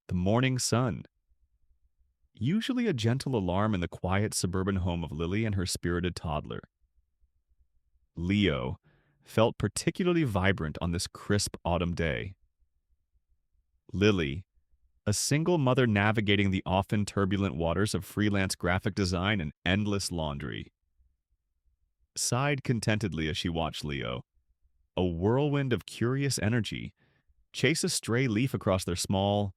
The morning sun. Usually a gentle alarm in the quiet suburban home of Lily and her spirited toddler. Leo felt particularly vibrant on this crisp autumn day. Lily, a single mother navigating the often turbulent waters of freelance graphic design and endless laundry, sighed contentedly as she watched Leo, a whirlwind of curious energy, chase a stray leaf across their small,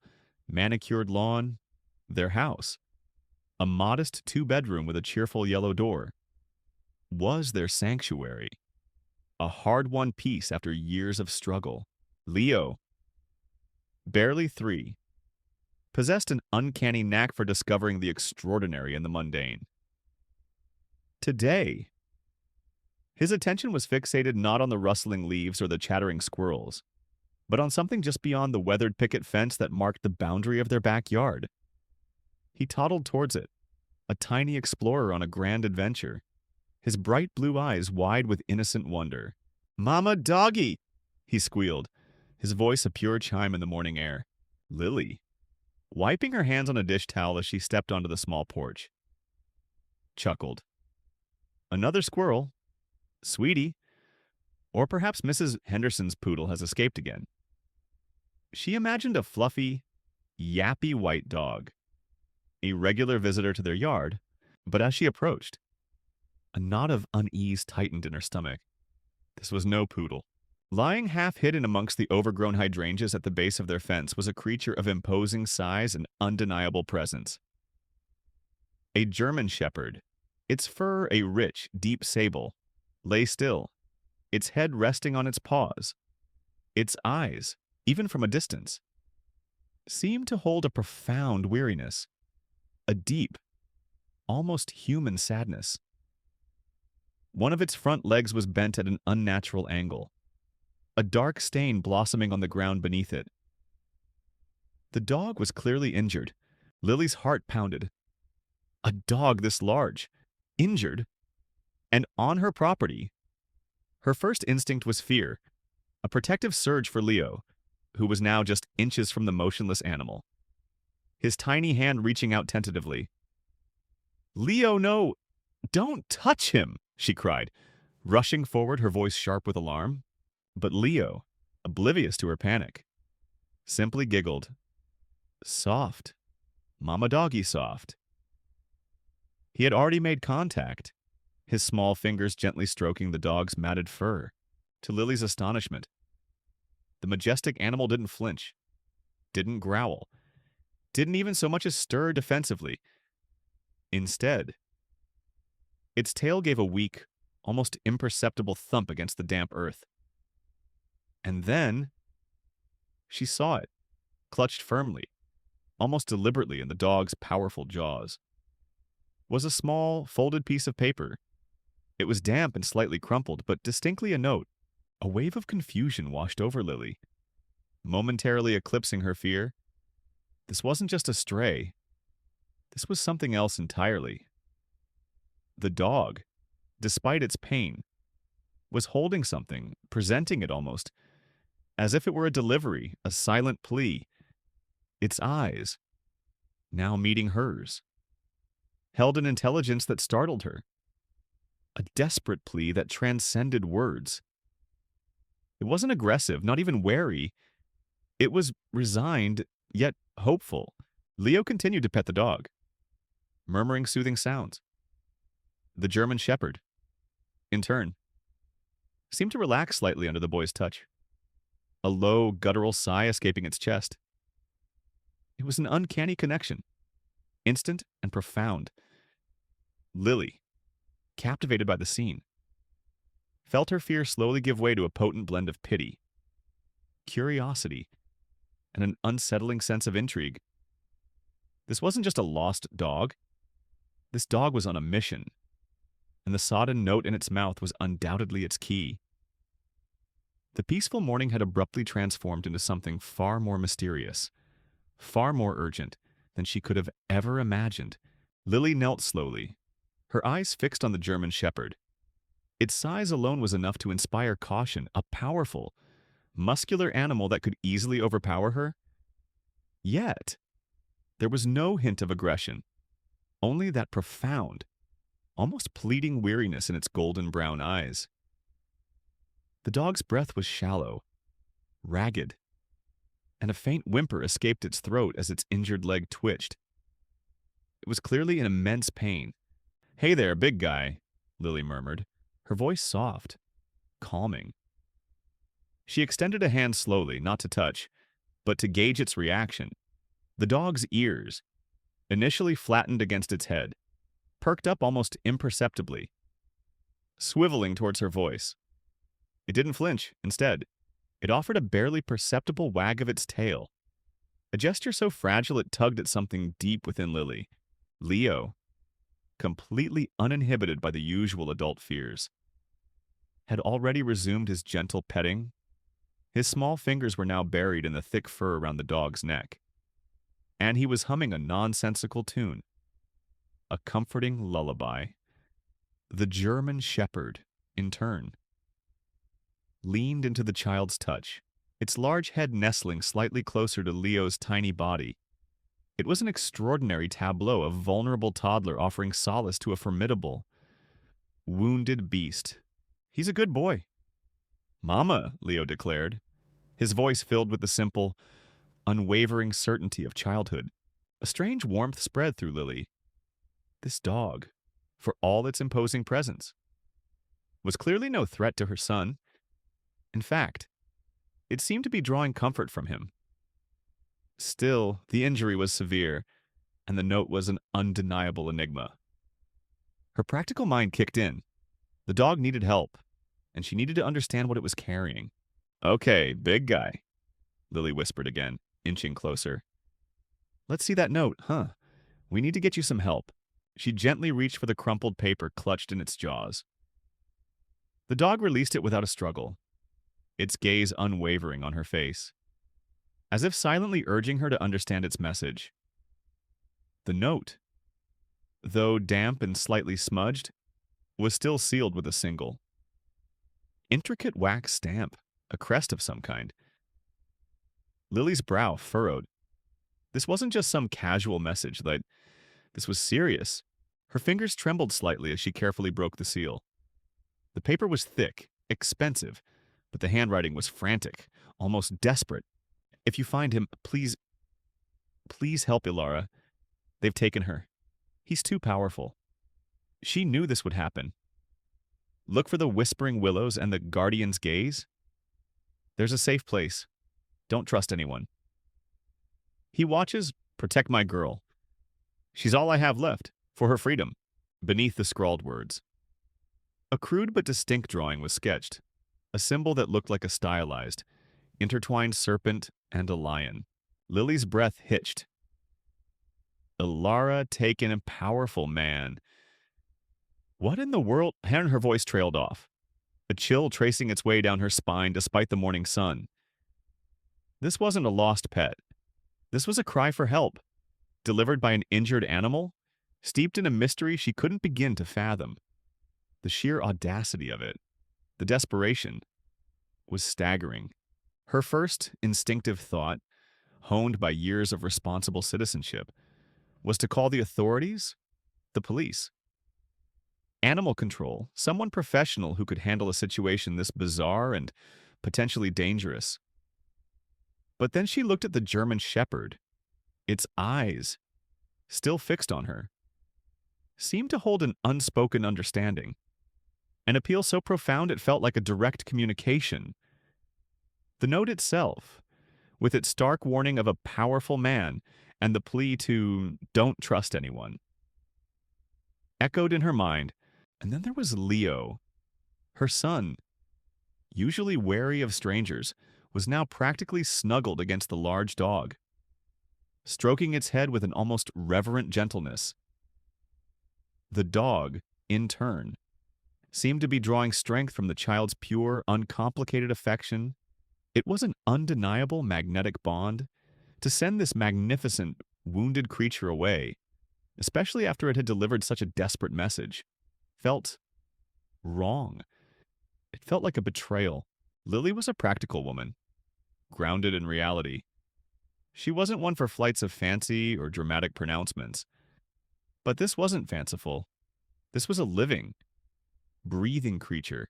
manicured lawn, their house. A modest two-bedroom with a cheerful yellow door was their sanctuary, a hard-won peace after years of struggle. Leo, barely 3, possessed an uncanny knack for discovering the extraordinary in the mundane. Today, his attention was fixated not on the rustling leaves or the chattering squirrels, but on something just beyond the weathered picket fence that marked the boundary of their backyard. He toddled towards it, a tiny explorer on a grand adventure, his bright blue eyes wide with innocent wonder. "Mama doggy!" he squealed, his voice a pure chime in the morning air. Lily, wiping her hands on a dish towel as she stepped onto the small porch, chuckled. Another squirrel, Sweetie, or perhaps Mrs. Henderson's poodle has escaped again. She imagined a fluffy, yappy white dog, a regular visitor to their yard, but as she approached, a knot of unease tightened in her stomach. This was no poodle. Lying half hidden amongst the overgrown hydrangeas at the base of their fence was a creature of imposing size and undeniable presence. A German shepherd, its fur a rich, deep sable, lay still, its head resting on its paws. Its eyes, even from a distance, seemed to hold a profound weariness, a deep, almost human sadness. One of its front legs was bent at an unnatural angle, a dark stain blossoming on the ground beneath it. The dog was clearly injured. Lily's heart pounded. A dog this large, injured, and on her property. Her first instinct was fear, a protective surge for Leo, who was now just inches from the motionless animal, his tiny hand reaching out tentatively. "Leo, no! Don't touch him!" she cried, rushing forward, her voice sharp with alarm. But Leo, oblivious to her panic, simply giggled. Soft. Mama doggy soft. He had already made contact, his small fingers gently stroking the dog's matted fur. To Lily's astonishment, the majestic animal didn't flinch, didn't growl, didn't even so much as stir defensively. Instead, its tail gave a weak, almost imperceptible thump against the damp earth. And then she saw it, clutched firmly, almost deliberately in the dog's powerful jaws, was a small, folded piece of paper. It was damp and slightly crumpled, but distinctly a note. A wave of confusion washed over Lily, momentarily eclipsing her fear. This wasn't just a stray. This was something else entirely. The dog, despite its pain, was holding something, presenting it almost, as if it were a delivery, a silent plea. Its eyes, now meeting hers, held an intelligence that startled her, a desperate plea that transcended words. It wasn't aggressive, not even wary. It was resigned, yet hopeful. Leo continued to pet the dog, murmuring soothing sounds. The German shepherd, in turn, seemed to relax slightly under the boy's touch, a low, guttural sigh escaping its chest. It was an uncanny connection, instant and profound. Lily, captivated by the scene, felt her fear slowly give way to a potent blend of pity, curiosity, and an unsettling sense of intrigue. This wasn't just a lost dog. This dog was on a mission, and the sodden note in its mouth was undoubtedly its key. The peaceful morning had abruptly transformed into something far more mysterious, far more urgent than she could have ever imagined. Lily knelt slowly, her eyes fixed on the German shepherd. Its size alone was enough to inspire caution, a powerful, muscular animal that could easily overpower her. Yet, there was no hint of aggression, only that profound, almost pleading weariness in its golden brown eyes. The dog's breath was shallow, ragged, and a faint whimper escaped its throat as its injured leg twitched. It was clearly in immense pain. "Hey there, big guy," Lily murmured, her voice soft, calming. She extended a hand slowly, not to touch, but to gauge its reaction. The dog's ears, initially flattened against its head, perked up almost imperceptibly, swiveling towards her voice. It didn't flinch. Instead, it offered a barely perceptible wag of its tail, a gesture so fragile it tugged at something deep within Lily. Leo, completely uninhibited by the usual adult fears, had already resumed his gentle petting. His small fingers were now buried in the thick fur around the dog's neck, and he was humming a nonsensical tune, a comforting lullaby. The German shepherd, in turn, leaned into the child's touch, its large head nestling slightly closer to Leo's tiny body. It was an extraordinary tableau of vulnerable toddler offering solace to a formidable, wounded beast. "He's a good boy." "Mama," Leo declared, his voice filled with the simple, unwavering certainty of childhood. A strange warmth spread through Lily. This dog, for all its imposing presence, was clearly no threat to her son. In fact, it seemed to be drawing comfort from him. Still, the injury was severe, and the note was an undeniable enigma. Her practical mind kicked in. The dog needed help, and she needed to understand what it was carrying. "Okay, big guy," Lily whispered again, inching closer. "Let's see that note, huh? We need to get you some help." She gently reached for the crumpled paper clutched in its jaws. The dog released it without a struggle, its gaze unwavering on her face, as if silently urging her to understand its message. The note, though damp and slightly smudged, was still sealed with a single, intricate wax stamp, a crest of some kind. Lily's brow furrowed. This wasn't just some casual message, this was serious. Her fingers trembled slightly as she carefully broke the seal. The paper was thick, expensive, but the handwriting was frantic, almost desperate. "If you find him, please help Ilara. They've taken her. He's too powerful." She knew this would happen. Look for the whispering willows and the guardian's gaze. There's a safe place. Don't trust anyone. He watches, protect my girl. She's all I have left, for her freedom, beneath the scrawled words. A crude but distinct drawing was sketched, a symbol that looked like a stylized, intertwined serpent and a lion. Lily's breath hitched. Ilara taken a powerful man. What in the world? And her voice trailed off, a chill tracing its way down her spine despite the morning sun. This wasn't a lost pet. This was a cry for help, delivered by an injured animal, steeped in a mystery she couldn't begin to fathom. The sheer audacity of it, the desperation, was staggering. Her first instinctive thought, honed by years of responsible citizenship, was to call the authorities, the police. Animal control, someone professional who could handle a situation this bizarre and potentially dangerous. But then she looked at the German shepherd. Its eyes, still fixed on her, seemed to hold an unspoken understanding, an appeal so profound it felt like a direct communication. The note itself, with its stark warning of a powerful man and the plea to don't trust anyone, echoed in her mind. And then there was Leo. Her son, usually wary of strangers, was now practically snuggled against the large dog, stroking its head with an almost reverent gentleness. The dog, in turn, seemed to be drawing strength from the child's pure, uncomplicated affection. It was an undeniable magnetic bond. To send this magnificent, wounded creature away, especially after it had delivered such a desperate message, felt wrong. It felt like a betrayal. Lily was a practical woman, grounded in reality. She wasn't one for flights of fancy or dramatic pronouncements. But this wasn't fanciful. This was a living, breathing creature,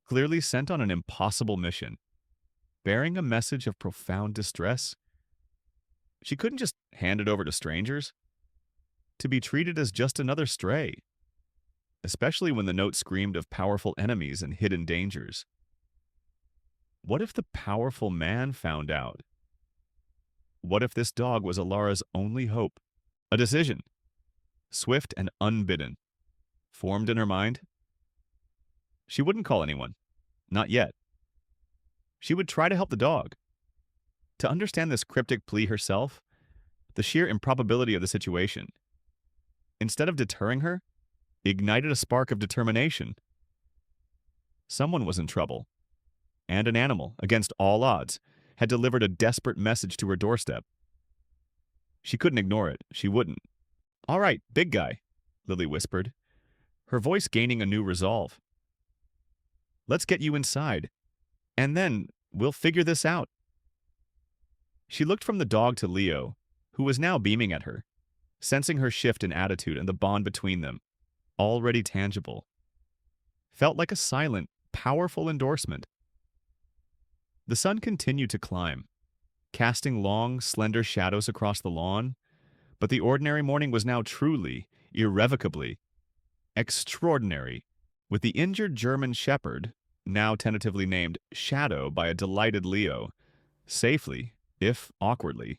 clearly sent on an impossible mission, bearing a message of profound distress. She couldn't just hand it over to strangers, to be treated as just another stray, especially when the note screamed of powerful enemies and hidden dangers. What if the powerful man found out? What if this dog was Alara's only hope? A decision, swift and unbidden, formed in her mind. She wouldn't call anyone. Not yet. She would try to help the dog. To understand this cryptic plea herself, the sheer improbability of the situation, instead of deterring her, ignited a spark of determination. Someone was in trouble, and an animal, against all odds, had delivered a desperate message to her doorstep. She couldn't ignore it. She wouldn't. "All right, big guy," Lily whispered, her voice gaining a new resolve. "Let's get you inside, and then we'll figure this out." She looked from the dog to Leo, who was now beaming at her, sensing her shift in attitude and the bond between them, already tangible. Felt like a silent, powerful endorsement. The sun continued to climb, casting long, slender shadows across the lawn, but the ordinary morning was now truly, irrevocably, extraordinary, with the injured German shepherd, now tentatively named Shadow by a delighted Leo, safely, if awkwardly,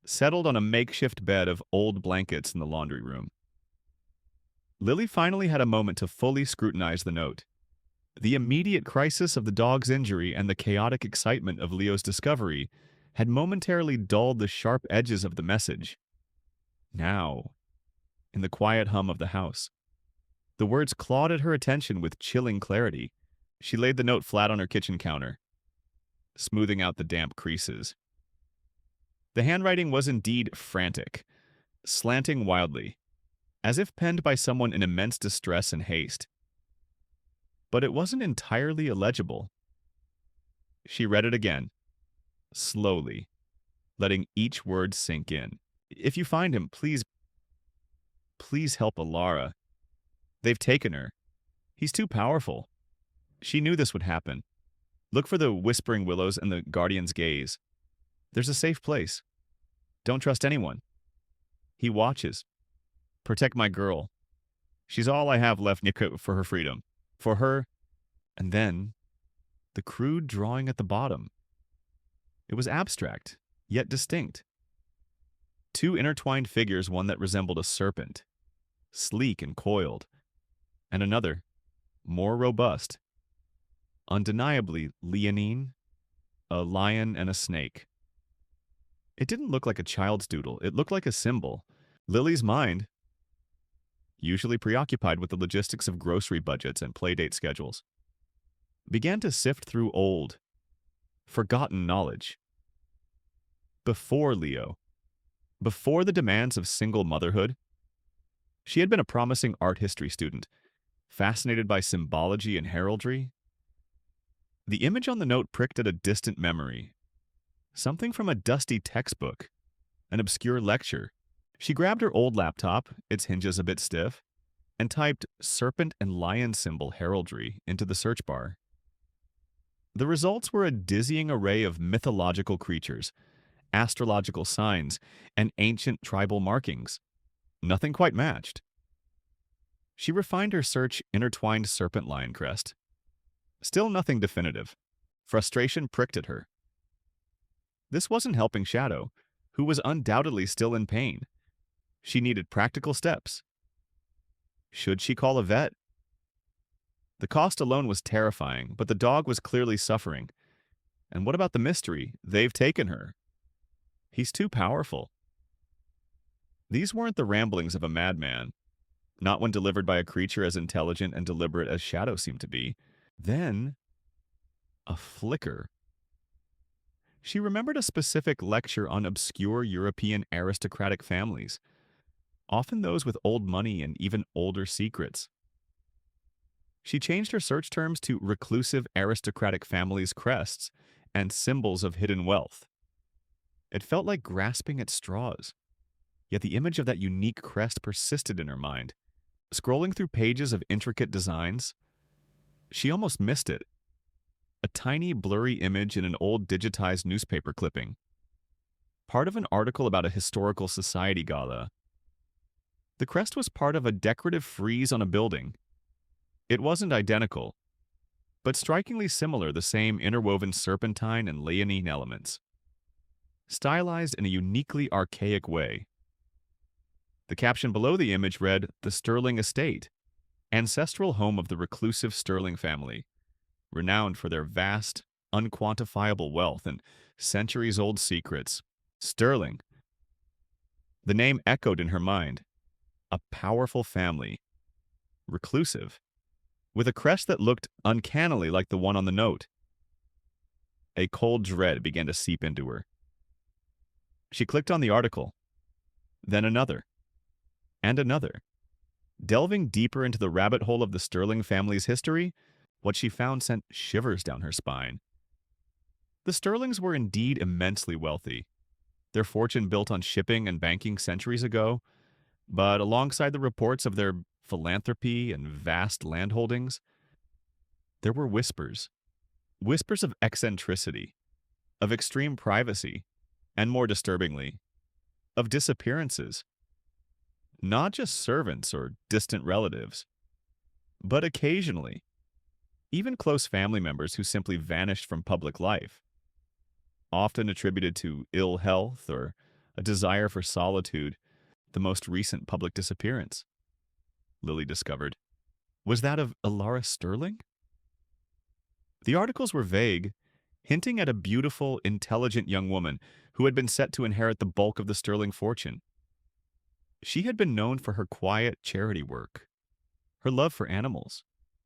settled on a makeshift bed of old blankets in the laundry room. Lily finally had a moment to fully scrutinize the note. The immediate crisis of the dog's injury and the chaotic excitement of Leo's discovery had momentarily dulled the sharp edges of the message. Now, in the quiet hum of the house, the words clawed at her attention with chilling clarity. She laid the note flat on her kitchen counter, smoothing out the damp creases. The handwriting was indeed frantic, slanting wildly, as if penned by someone in immense distress and haste. But it wasn't entirely illegible. She read it again, slowly, letting each word sink in. "If you find him, please help Alara. They've taken her. He's too powerful." She knew this would happen. Look for the whispering willows and the guardian's gaze. There's a safe place. Don't trust anyone. He watches. Protect my girl. She's all I have left for her freedom. For her, and then, the crude drawing at the bottom. It was abstract, yet distinct. Two intertwined figures, one that resembled a serpent, sleek and coiled, and another, more robust, undeniably leonine, a lion and a snake. It didn't look like a child's doodle. It looked like a symbol. Lily's mind, usually preoccupied with the logistics of grocery budgets and playdate schedules, began to sift through old, forgotten knowledge. Before Leo, before the demands of single motherhood, she had been a promising art history student, fascinated by symbology and heraldry. The image on the note pricked at a distant memory, something from a dusty textbook, an obscure lecture. She grabbed her old laptop, its hinges a bit stiff, and typed serpent and lion symbol heraldry into the search bar. The results were a dizzying array of mythological creatures, astrological signs, and ancient tribal markings. Nothing quite matched. She refined her search intertwined serpent lion crest. Still nothing definitive. Frustration pricked at her. This wasn't helping Shadow, who was undoubtedly still in pain. She needed practical steps. Should she call a vet? The cost alone was terrifying, but the dog was clearly suffering. And what about the mystery? They've taken her. He's too powerful. These weren't the ramblings of a madman, not when delivered by a creature as intelligent and deliberate as Shadow seemed to be. Then, a flicker. She remembered a specific lecture on obscure European aristocratic families, often those with old money and even older secrets. She changed her search terms to reclusive aristocratic families' crests and symbols of hidden wealth. It felt like grasping at straws, yet the image of that unique crest persisted in her mind. Scrolling through pages of intricate designs, she almost missed it. A tiny, blurry image in an old digitized newspaper clipping. Part of an article about a historical society gala. The crest was part of a decorative frieze on a building. It wasn't identical, but strikingly similar, the same interwoven serpentine and leonine elements, stylized in a uniquely archaic way. The caption below the image read, "The Sterling Estate, ancestral home of the reclusive Sterling family, renowned for their vast, unquantifiable wealth and centuries-old secrets." Sterling. The name echoed in her mind. A powerful family. Reclusive. With a crest that looked uncannily like the one on the note. A cold dread began to seep into her. She clicked on the article, then another, and another. Delving deeper into the rabbit hole of the Sterling family's history, what she found sent shivers down her spine. The Sterlings were indeed immensely wealthy, their fortune built on shipping and banking centuries ago, but alongside the reports of their philanthropy and vast landholdings, there were whispers. Whispers of eccentricity, of extreme privacy, and more disturbingly, of disappearances. Not just servants or distant relatives, but occasionally, even close family members who simply vanished from public life, often attributed to ill health or a desire for solitude. The most recent public disappearance, Lily discovered, was that of Alara Sterling? The articles were vague, hinting at a beautiful, intelligent young woman who had been set to inherit the bulk of the Sterling fortune. She had been known for her quiet charity work, her love for animals,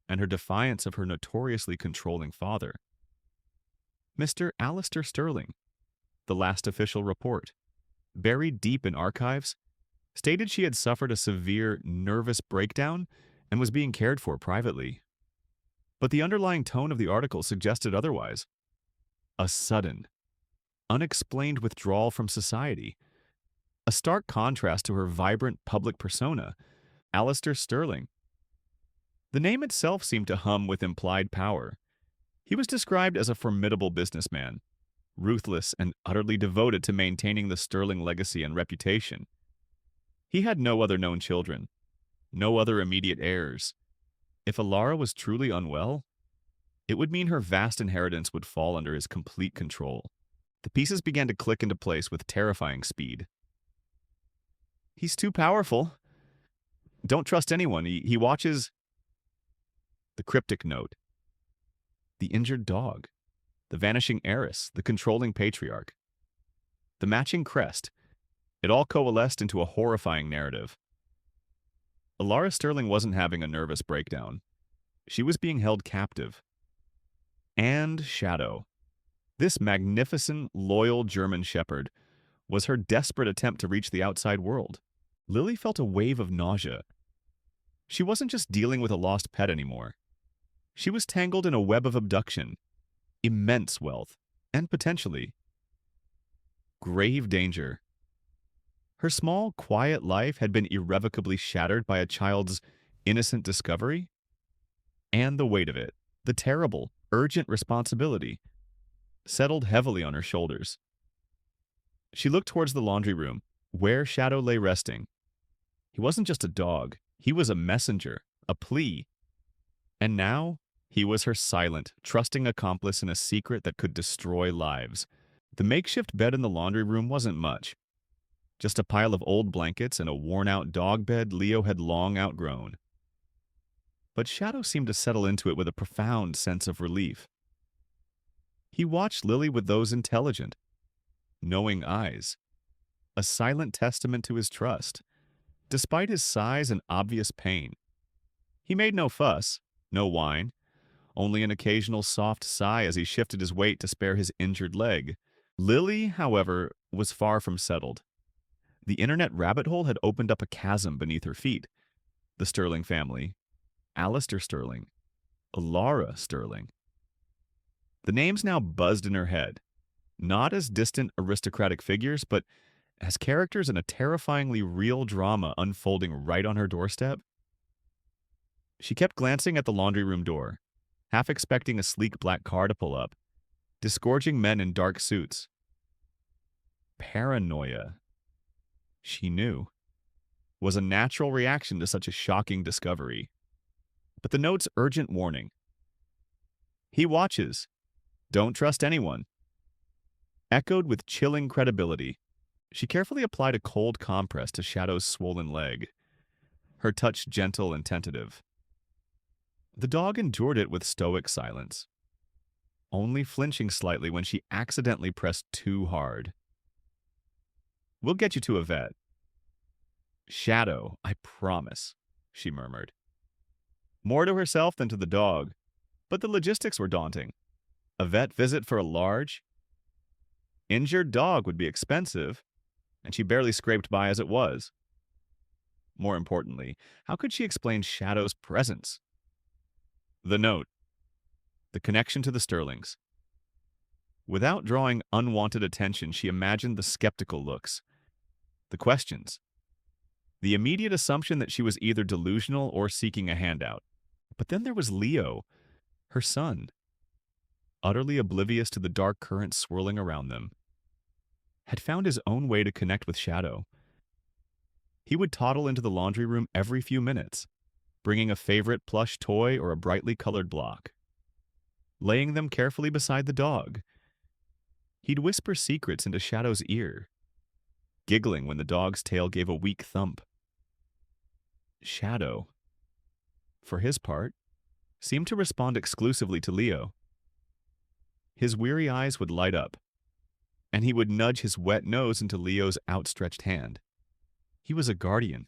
and her defiance of her notoriously controlling father. Mr. Alistair Sterling, the last official report, buried deep in archives, stated she had suffered a severe nervous breakdown and was being cared for privately. But the underlying tone of the article suggested otherwise. A sudden, unexplained withdrawal from society. A stark contrast to her vibrant public persona, Alistair Sterling. The name itself seemed to hum with implied power. He was described as a formidable businessman, ruthless and utterly devoted to maintaining the Sterling legacy and reputation. He had no other known children, no other immediate heirs. If Alara was truly unwell, it would mean her vast inheritance would fall under his complete control. The pieces began to click into place with terrifying speed. He's too powerful. Don't trust anyone. He watches... The cryptic note. The injured dog. The vanishing heiress. The controlling patriarch. The matching crest. It all coalesced into a horrifying narrative. Alara Sterling wasn't having a nervous breakdown. She was being held captive. And Shadow, this magnificent, loyal German shepherd, was her desperate attempt to reach the outside world. Lily felt a wave of nausea. She wasn't just dealing with a lost pet anymore. She was tangled in a web of abduction, immense wealth, and potentially grave danger. Her small, quiet life had been irrevocably shattered by a child's innocent discovery, and the weight of it, the terrible, urgent responsibility, settled heavily on her shoulders. She looked towards the laundry room, where Shadow lay resting. He wasn't just a dog. He was a messenger, a plea. And now, he was her silent, trusting accomplice in a secret that could destroy lives. The makeshift bed in the laundry room wasn't much. Just a pile of old blankets and a worn-out dog bed Leo had long outgrown. But Shadow seemed to settle into it with a profound sense of relief. He watched Lily with those intelligent, knowing eyes, a silent testament to his trust. Despite his size and obvious pain, he made no fuss, no whine, only an occasional soft sigh as he shifted his weight to spare his injured leg. Lily, however, was far from settled. The internet rabbit hole had opened up a chasm beneath her feet. The Sterling family, Alistair Sterling, Alara Sterling. The names now buzzed in her head. not as distant aristocratic figures, but as characters in a terrifyingly real drama unfolding right on her doorstep. She kept glancing at the laundry room door, half expecting a sleek black car to pull up, disgorging men in dark suits. Paranoia, she knew, was a natural reaction to such a shocking discovery. But the note's urgent warning: "He watches. Don't trust anyone," echoed with chilling credibility. She carefully applied a cold compress to Shadow's swollen leg, her touch gentle and tentative. The dog endured it with stoic silence, only flinching slightly when she accidentally pressed too hard. "We'll get you to a vet." "Shadow, I promise," she murmured. More to herself than to the dog, but the logistics were daunting. A vet visit for a large, injured dog would be expensive, and she barely scraped by as it was. More importantly, how could she explain Shadow's presence? The note. The connection to the Sterlings. Without drawing unwanted attention, she imagined the skeptical looks, the questions, the immediate assumption that she was either delusional or seeking a handout. But then there was Leo, her son, utterly oblivious to the dark currents swirling around them, had found his own way to connect with Shadow. He would toddle into the laundry room every few minutes, bringing a favorite plush toy or a brightly colored block, laying them carefully beside the dog. He'd whisper secrets into Shadow's ear, giggling when the dog's tail gave a weak thump. Shadow, for his part, seemed to respond exclusively to Leo. His weary eyes would light up, and he would nudge his wet nose into Leo's outstretched hand. He was a guardian,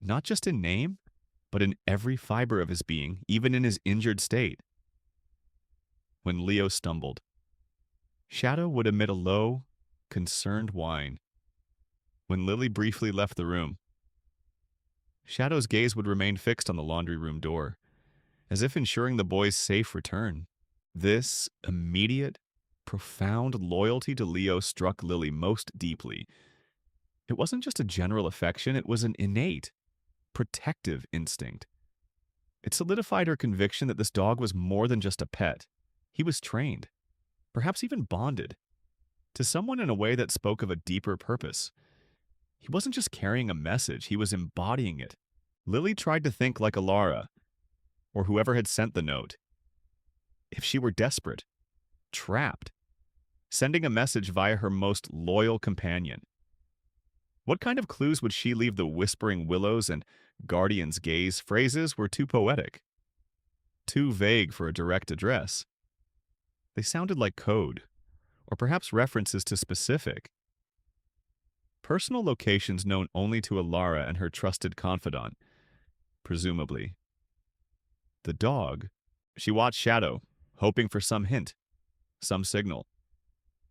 not just in name, but in every fiber of his being, even in his injured state. When Leo stumbled, Shadow would emit a low, concerned whine. When Lily briefly left the room, Shadow's gaze would remain fixed on the laundry room door, as if ensuring the boy's safe return. This immediate, profound loyalty to Leo struck Lily most deeply. It wasn't just a general affection, it was an innate, protective instinct. It solidified her conviction that this dog was more than just a pet. He was trained, perhaps even bonded, to someone in a way that spoke of a deeper purpose. He wasn't just carrying a message, he was embodying it. Lily tried to think like Alara, or whoever had sent the note. If she were desperate, trapped, sending a message via her most loyal companion, what kind of clues would she leave the whispering willows and guardian's gaze? Phrases were too poetic, too vague for a direct address. They sounded like code, or perhaps references to specific, personal locations known only to Alara and her trusted confidant, presumably. The dog. She watched Shadow, hoping for some hint, some signal.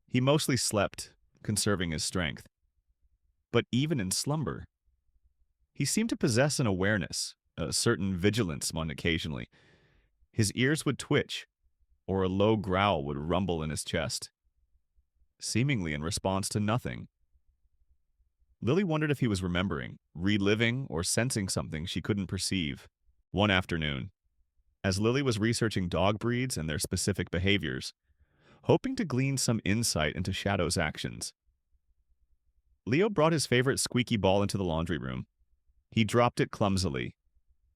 He mostly slept, conserving his strength. But even in slumber, he seemed to possess an awareness, a certain vigilance on occasionally. His ears would twitch, or a low growl would rumble in his chest, seemingly in response to nothing. Lily wondered if he was remembering, reliving, or sensing something she couldn't perceive. One afternoon, as Lily was researching dog breeds and their specific behaviors, hoping to glean some insight into Shadow's actions, Leo brought his favorite squeaky ball into the laundry room. He dropped it clumsily,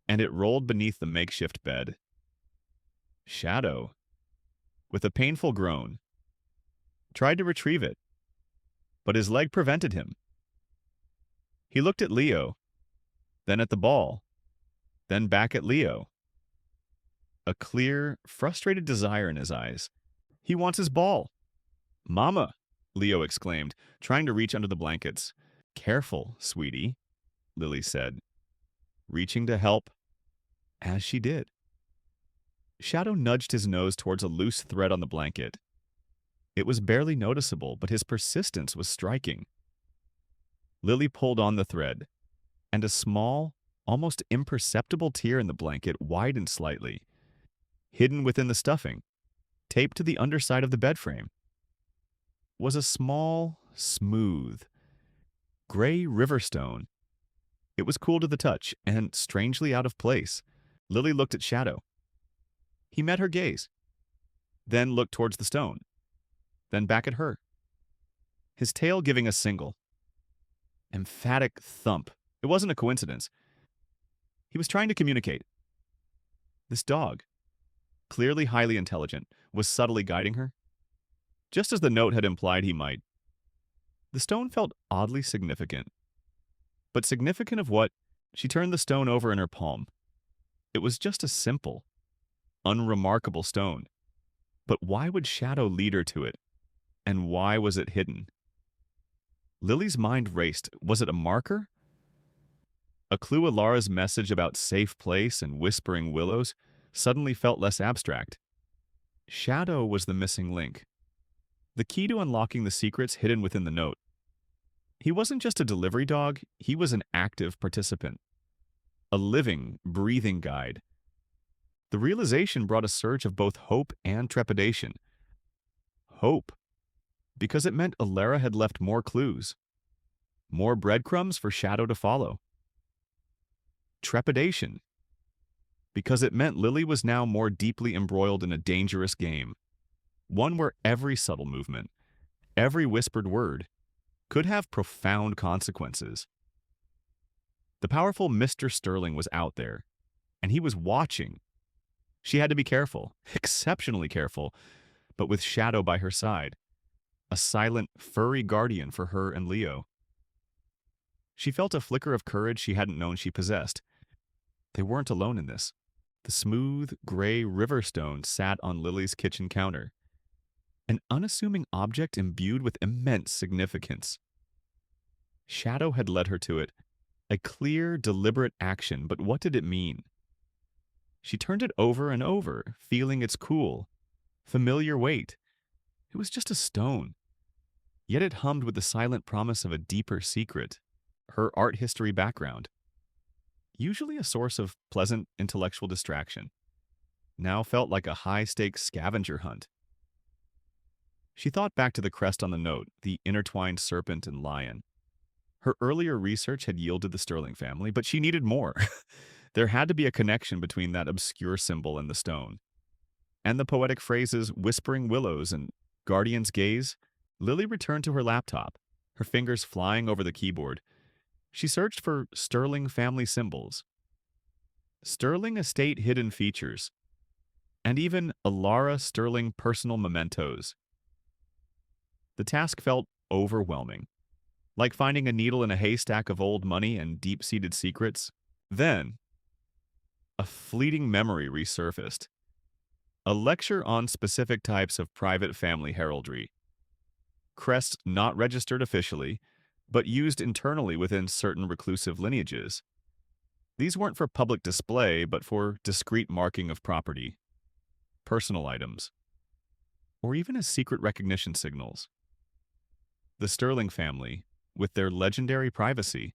and it rolled beneath the makeshift bed. Shadow, with a painful groan, tried to retrieve it, but his leg prevented him. He looked at Leo, then at the ball, then back at Leo. A clear, frustrated desire in his eyes. He wants his ball. "Mama," Leo exclaimed, trying to reach under the blankets. "Careful, sweetie," Lily said, reaching to help, as she did. Shadow nudged his nose towards a loose thread on the blanket. It was barely noticeable, but his persistence was striking. Lily pulled on the thread, and a small, almost imperceptible tear in the blanket widened slightly, hidden within the stuffing, taped to the underside of the bed frame. was a small, smooth, gray river stone. It was cool to the touch and strangely out of place. Lily looked at Shadow. He met her gaze, then looked towards the stone, then back at her, his tail giving a single, emphatic thump. It wasn't a coincidence. He was trying to communicate. This dog, clearly highly intelligent, was subtly guiding her, just as the note had implied he might. The stone felt oddly significant. But significant of what? She turned the stone over in her palm. It was just a simple, unremarkable stone. But why would Shadow lead her to it? And why was it hidden? Lily's mind raced. Was it a marker? A clue Alara's message about safe place and whispering willows suddenly felt less abstract. Shadow was the missing link. The key to unlocking the secrets hidden within the note. He wasn't just a delivery dog, he was an active participant. A living, breathing guide. The realization brought a surge of both hope and trepidation. Hope, because it meant Alara had left more clues. More breadcrumbs for Shadow to follow. Trepidation, because it meant Lily was now more deeply embroiled in a dangerous game. One where every subtle movement, every whispered word, could have profound consequences. The powerful Mr. Sterling was out there, and he was watching. She had to be careful, exceptionally careful, but with Shadow by her side, a silent, furry guardian for her and Leo. She felt a flicker of courage she hadn't known she possessed. They weren't alone in this. The smooth, gray river stone sat on Lily's kitchen counter, an unassuming object imbued with immense significance. Shadow had led her to it, a clear, deliberate action, but what did it mean? She turned it over and over, feeling its cool, familiar weight. It was just a stone, yet it hummed with the silent promise of a deeper secret, her art history background. Usually a source of pleasant intellectual distraction, now felt like a high-stakes scavenger hunt. She thought back to the crest on the note, the intertwined serpent and lion. Her earlier research had yielded the Sterling family, but she needed more. There had to be a connection between that obscure symbol and the stone. And the poetic phrases whispering willows and guardian's gaze. Lily returned to her laptop, her fingers flying over the keyboard. She searched for Sterling family symbols, Sterling estate hidden features, and even Alara Sterling personal mementos. The task felt overwhelming, like finding a needle in a haystack of old money and deep-seated secrets. Then, a fleeting memory resurfaced. A lecture on specific types of private family heraldry. Crests not registered officially, but used internally within certain reclusive lineages. These weren't for public display, but for discreet marking of property, personal items, or even as secret recognition signals. The Sterling family, with their legendary privacy,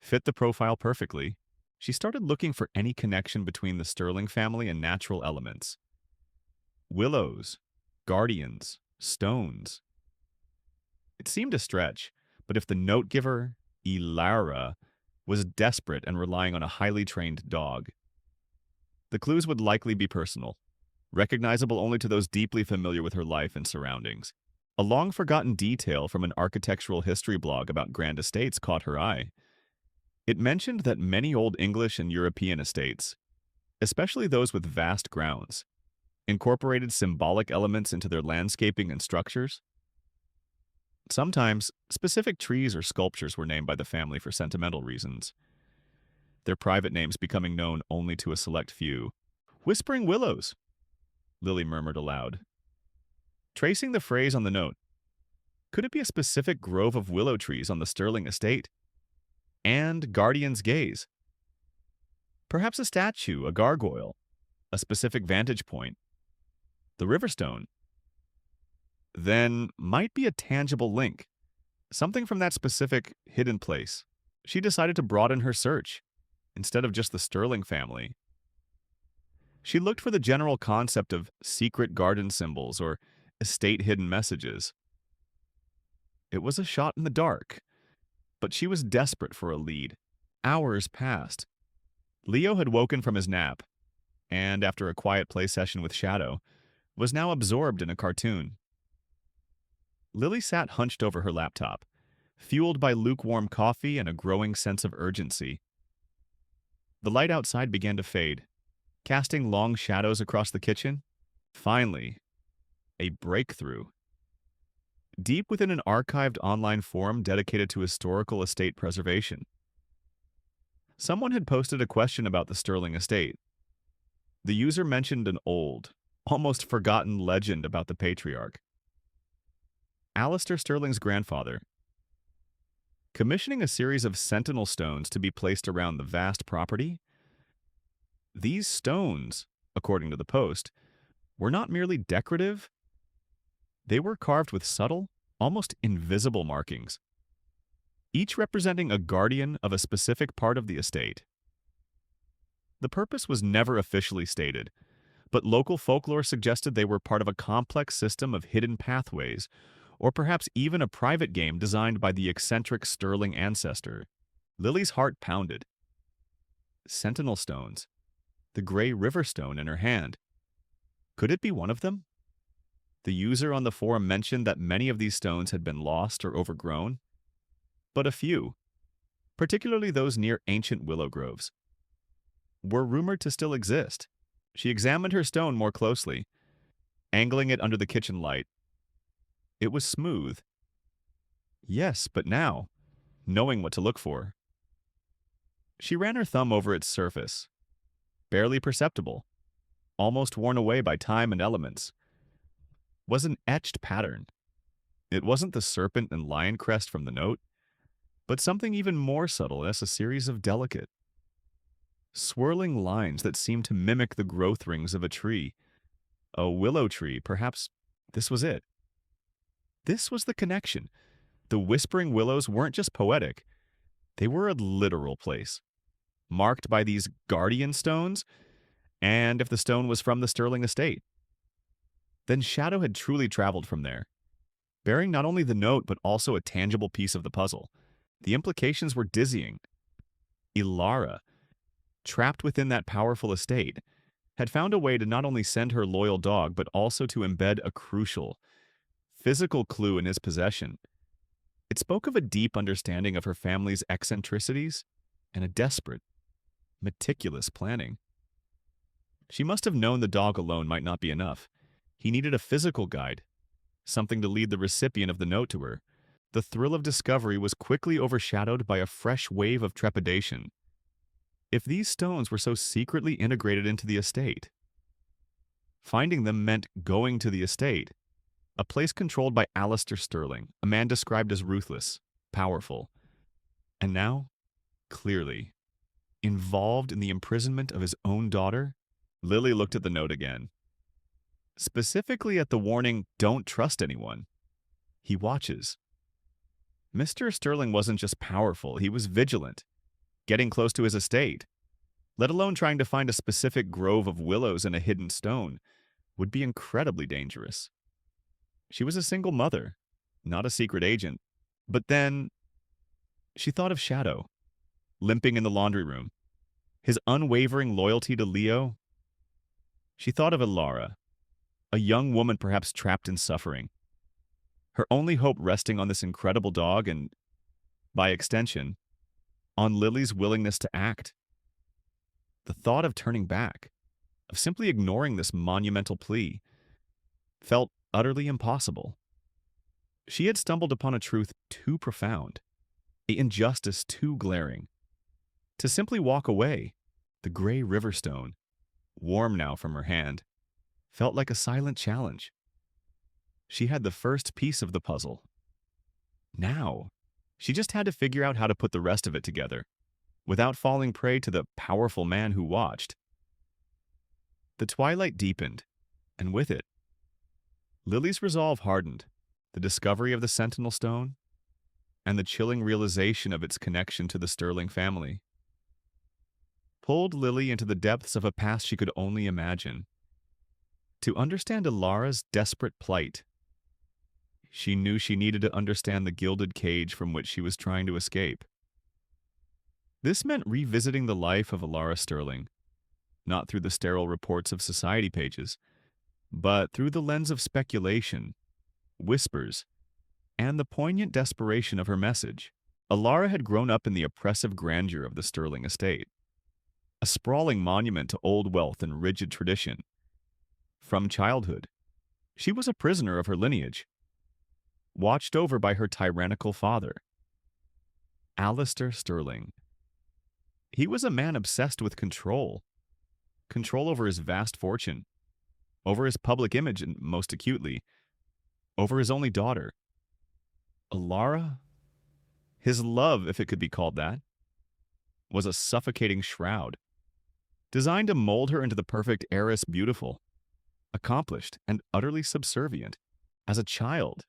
fit the profile perfectly. She started looking for any connection between the Sterling family and natural elements. Willows, guardians, stones. It seemed a stretch, but if the note giver, Ilara, was desperate and relying on a highly trained dog, the clues would likely be personal, recognizable only to those deeply familiar with her life and surroundings. A long-forgotten detail from an architectural history blog about grand estates caught her eye. It mentioned that many Old English and European estates, especially those with vast grounds, incorporated symbolic elements into their landscaping and structures. Sometimes, specific trees or sculptures were named by the family for sentimental reasons, their private names becoming known only to a select few. "Whispering willows," Lily murmured aloud. Tracing the phrase on the note, could it be a specific grove of willow trees on the Sterling estate? And guardian's gaze. Perhaps a statue, a gargoyle, a specific vantage point. The Riverstone. Then might be a tangible link, something from that specific hidden place. She decided to broaden her search, instead of just the Sterling family. She looked for the general concept of secret garden symbols or estate hidden messages. It was a shot in the dark, but she was desperate for a lead. Hours passed. Leo had woken from his nap, and after a quiet play session with Shadow, was now absorbed in a cartoon. Lily sat hunched over her laptop, fueled by lukewarm coffee and a growing sense of urgency. The light outside began to fade, casting long shadows across the kitchen. Finally, a breakthrough. Deep within an archived online forum dedicated to historical estate preservation, someone had posted a question about the Sterling estate. The user mentioned an old, almost forgotten legend about the patriarch. Alistair Sterling's grandfather, commissioning a series of sentinel stones to be placed around the vast property. These stones, according to the post, were not merely decorative. They were carved with subtle, almost invisible markings, each representing a guardian of a specific part of the estate. The purpose was never officially stated, but local folklore suggested they were part of a complex system of hidden pathways, or perhaps even a private game designed by the eccentric Sterling ancestor. Lily's heart pounded. Sentinel stones, the gray river stone in her hand. Could it be one of them? The user on the forum mentioned that many of these stones had been lost or overgrown, but a few, particularly those near ancient willow groves, were rumored to still exist. She examined her stone more closely, angling it under the kitchen light. It was smooth. Yes, but now, knowing what to look for. She ran her thumb over its surface. Barely perceptible, almost worn away by time and elements, was an etched pattern. It wasn't the serpent and lion crest from the note, but something even more subtle as a series of delicate, swirling lines that seemed to mimic the growth rings of a tree. A willow tree, perhaps this was it. This was the connection. The whispering willows weren't just poetic. They were a literal place, marked by these guardian stones, and if the stone was from the Sterling estate, then Shadow had truly traveled from there, bearing not only the note but also a tangible piece of the puzzle. The implications were dizzying. Ilara, trapped within that powerful estate, had found a way to not only send her loyal dog but also to embed a crucial, physical clue in his possession. It spoke of a deep understanding of her family's eccentricities and a desperate, meticulous planning. She must have known the dog alone might not be enough. He needed a physical guide, something to lead the recipient of the note to her. The thrill of discovery was quickly overshadowed by a fresh wave of trepidation. If these stones were so secretly integrated into the estate, finding them meant going to the estate, a place controlled by Alistair Sterling, a man described as ruthless, powerful, and now, clearly, involved in the imprisonment of his own daughter. Lily looked at the note again, specifically at the warning, "Don't trust anyone. He watches." Mr. Sterling wasn't just powerful, he was vigilant, getting close to his estate, let alone trying to find a specific grove of willows and a hidden stone, would be incredibly dangerous. She was a single mother, not a secret agent. But then she thought of Shadow, limping in the laundry room, his unwavering loyalty to Leo. She thought of Ilara, a young woman perhaps trapped in suffering, her only hope resting on this incredible dog and, by extension, on Lily's willingness to act. The thought of turning back, of simply ignoring this monumental plea, felt utterly impossible. She had stumbled upon a truth too profound, an injustice too glaring. To simply walk away, the gray river stone, warm now from her hand, felt like a silent challenge. She had the first piece of the puzzle. Now, she just had to figure out how to put the rest of it together, without falling prey to the powerful man who watched. The twilight deepened, and with it, Lily's resolve hardened. The discovery of the Sentinel Stone, and the chilling realization of its connection to the Sterling family, pulled Lily into the depths of a past she could only imagine. To understand Ilara's desperate plight, She knew she needed to understand the gilded cage from which she was trying to escape. This meant revisiting the life of Alara Sterling, not through the sterile reports of society pages, but through the lens of speculation, whispers, and the poignant desperation of her message. Alara had grown up in the oppressive grandeur of the Sterling estate, a sprawling monument to old wealth and rigid tradition. From childhood, she was a prisoner of her lineage, watched over by her tyrannical father, Alistair Sterling. He was a man obsessed with control over his vast fortune, over his public image, and most acutely, over his only daughter. Alara, his love, if it could be called that, was a suffocating shroud, designed to mold her into the perfect heiress, beautiful, accomplished, and utterly subservient. As a child,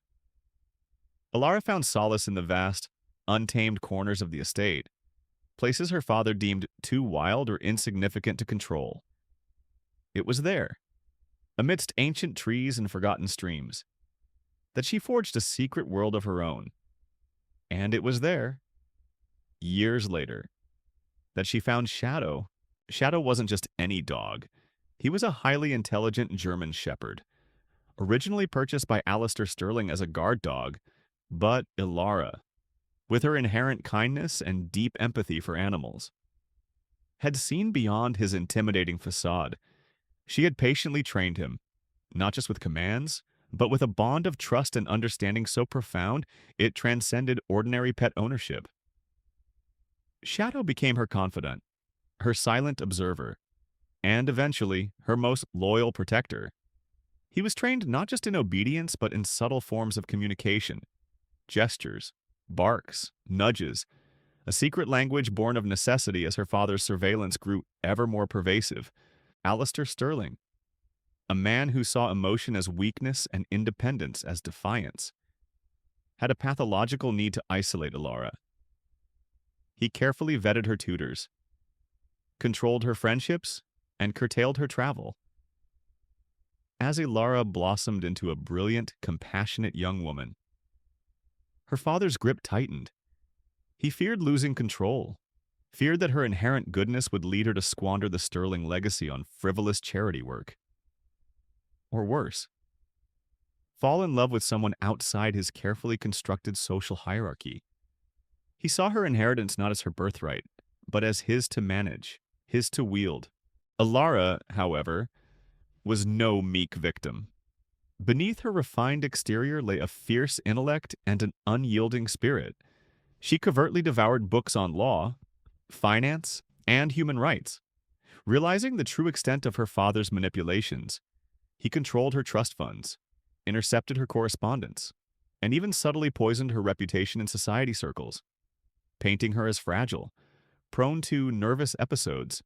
Alara found solace in the vast, untamed corners of the estate, places her father deemed too wild or insignificant to control. It was there, amidst ancient trees and forgotten streams, that she forged a secret world of her own. And it was there, years later, that she found Shadow. Shadow wasn't just any dog. He was a highly intelligent German shepherd, originally purchased by Alistair Sterling as a guard dog, but Alara, with her inherent kindness and deep empathy for animals, had seen beyond his intimidating facade. She had patiently trained him, not just with commands, but with a bond of trust and understanding so profound it transcended ordinary pet ownership. Shadow became her confidant, her silent observer, and eventually her most loyal protector. He was trained not just in obedience, but in subtle forms of communication, gestures, barks, nudges, a secret language born of necessity as her father's surveillance grew ever more pervasive. Alistair Sterling, a man who saw emotion as weakness and independence as defiance, had a pathological need to isolate Alara. He carefully vetted her tutors, controlled her friendships, and curtailed her travel. As Alara blossomed into a brilliant, compassionate young woman, her father's grip tightened. He feared losing control, feared that her inherent goodness would lead her to squander the Sterling legacy on frivolous charity work. Or worse, fall in love with someone outside his carefully constructed social hierarchy. He saw her inheritance not as her birthright, but as his to manage, his to wield. Alara, however, was no meek victim. Beneath her refined exterior lay a fierce intellect and an unyielding spirit. She covertly devoured books on law, finance, and human rights. Realizing the true extent of her father's manipulations, he controlled her trust funds, intercepted her correspondence, and even subtly poisoned her reputation in society circles, painting her as fragile, prone to nervous episodes,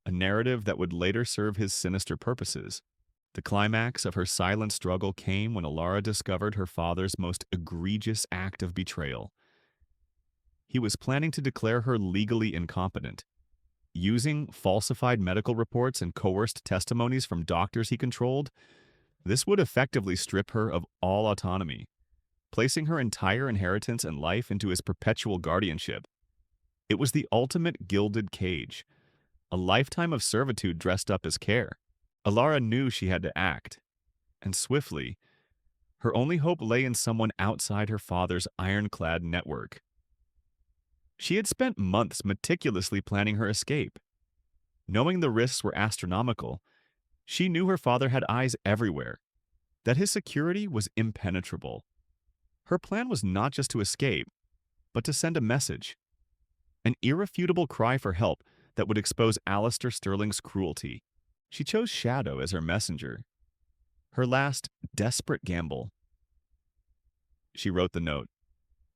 a narrative that would later serve his sinister purposes. The climax of her silent struggle came when Alara discovered her father's most egregious act of betrayal. He was planning to declare her legally incompetent, using falsified medical reports and coerced testimonies from doctors he controlled. This would effectively strip her of all autonomy, placing her entire inheritance and life into his perpetual guardianship. It was the ultimate gilded cage, a lifetime of servitude dressed up as care. Alara knew she had to act, and swiftly. Her only hope lay in someone outside her father's ironclad network. She had spent months meticulously planning her escape. Knowing the risks were astronomical, she knew her father had eyes everywhere, that his security was impenetrable. Her plan was not just to escape, but to send a message, an irrefutable cry for help that would expose Alistair Sterling's cruelty. She chose Shadow as her messenger, her last desperate gamble. She wrote the note,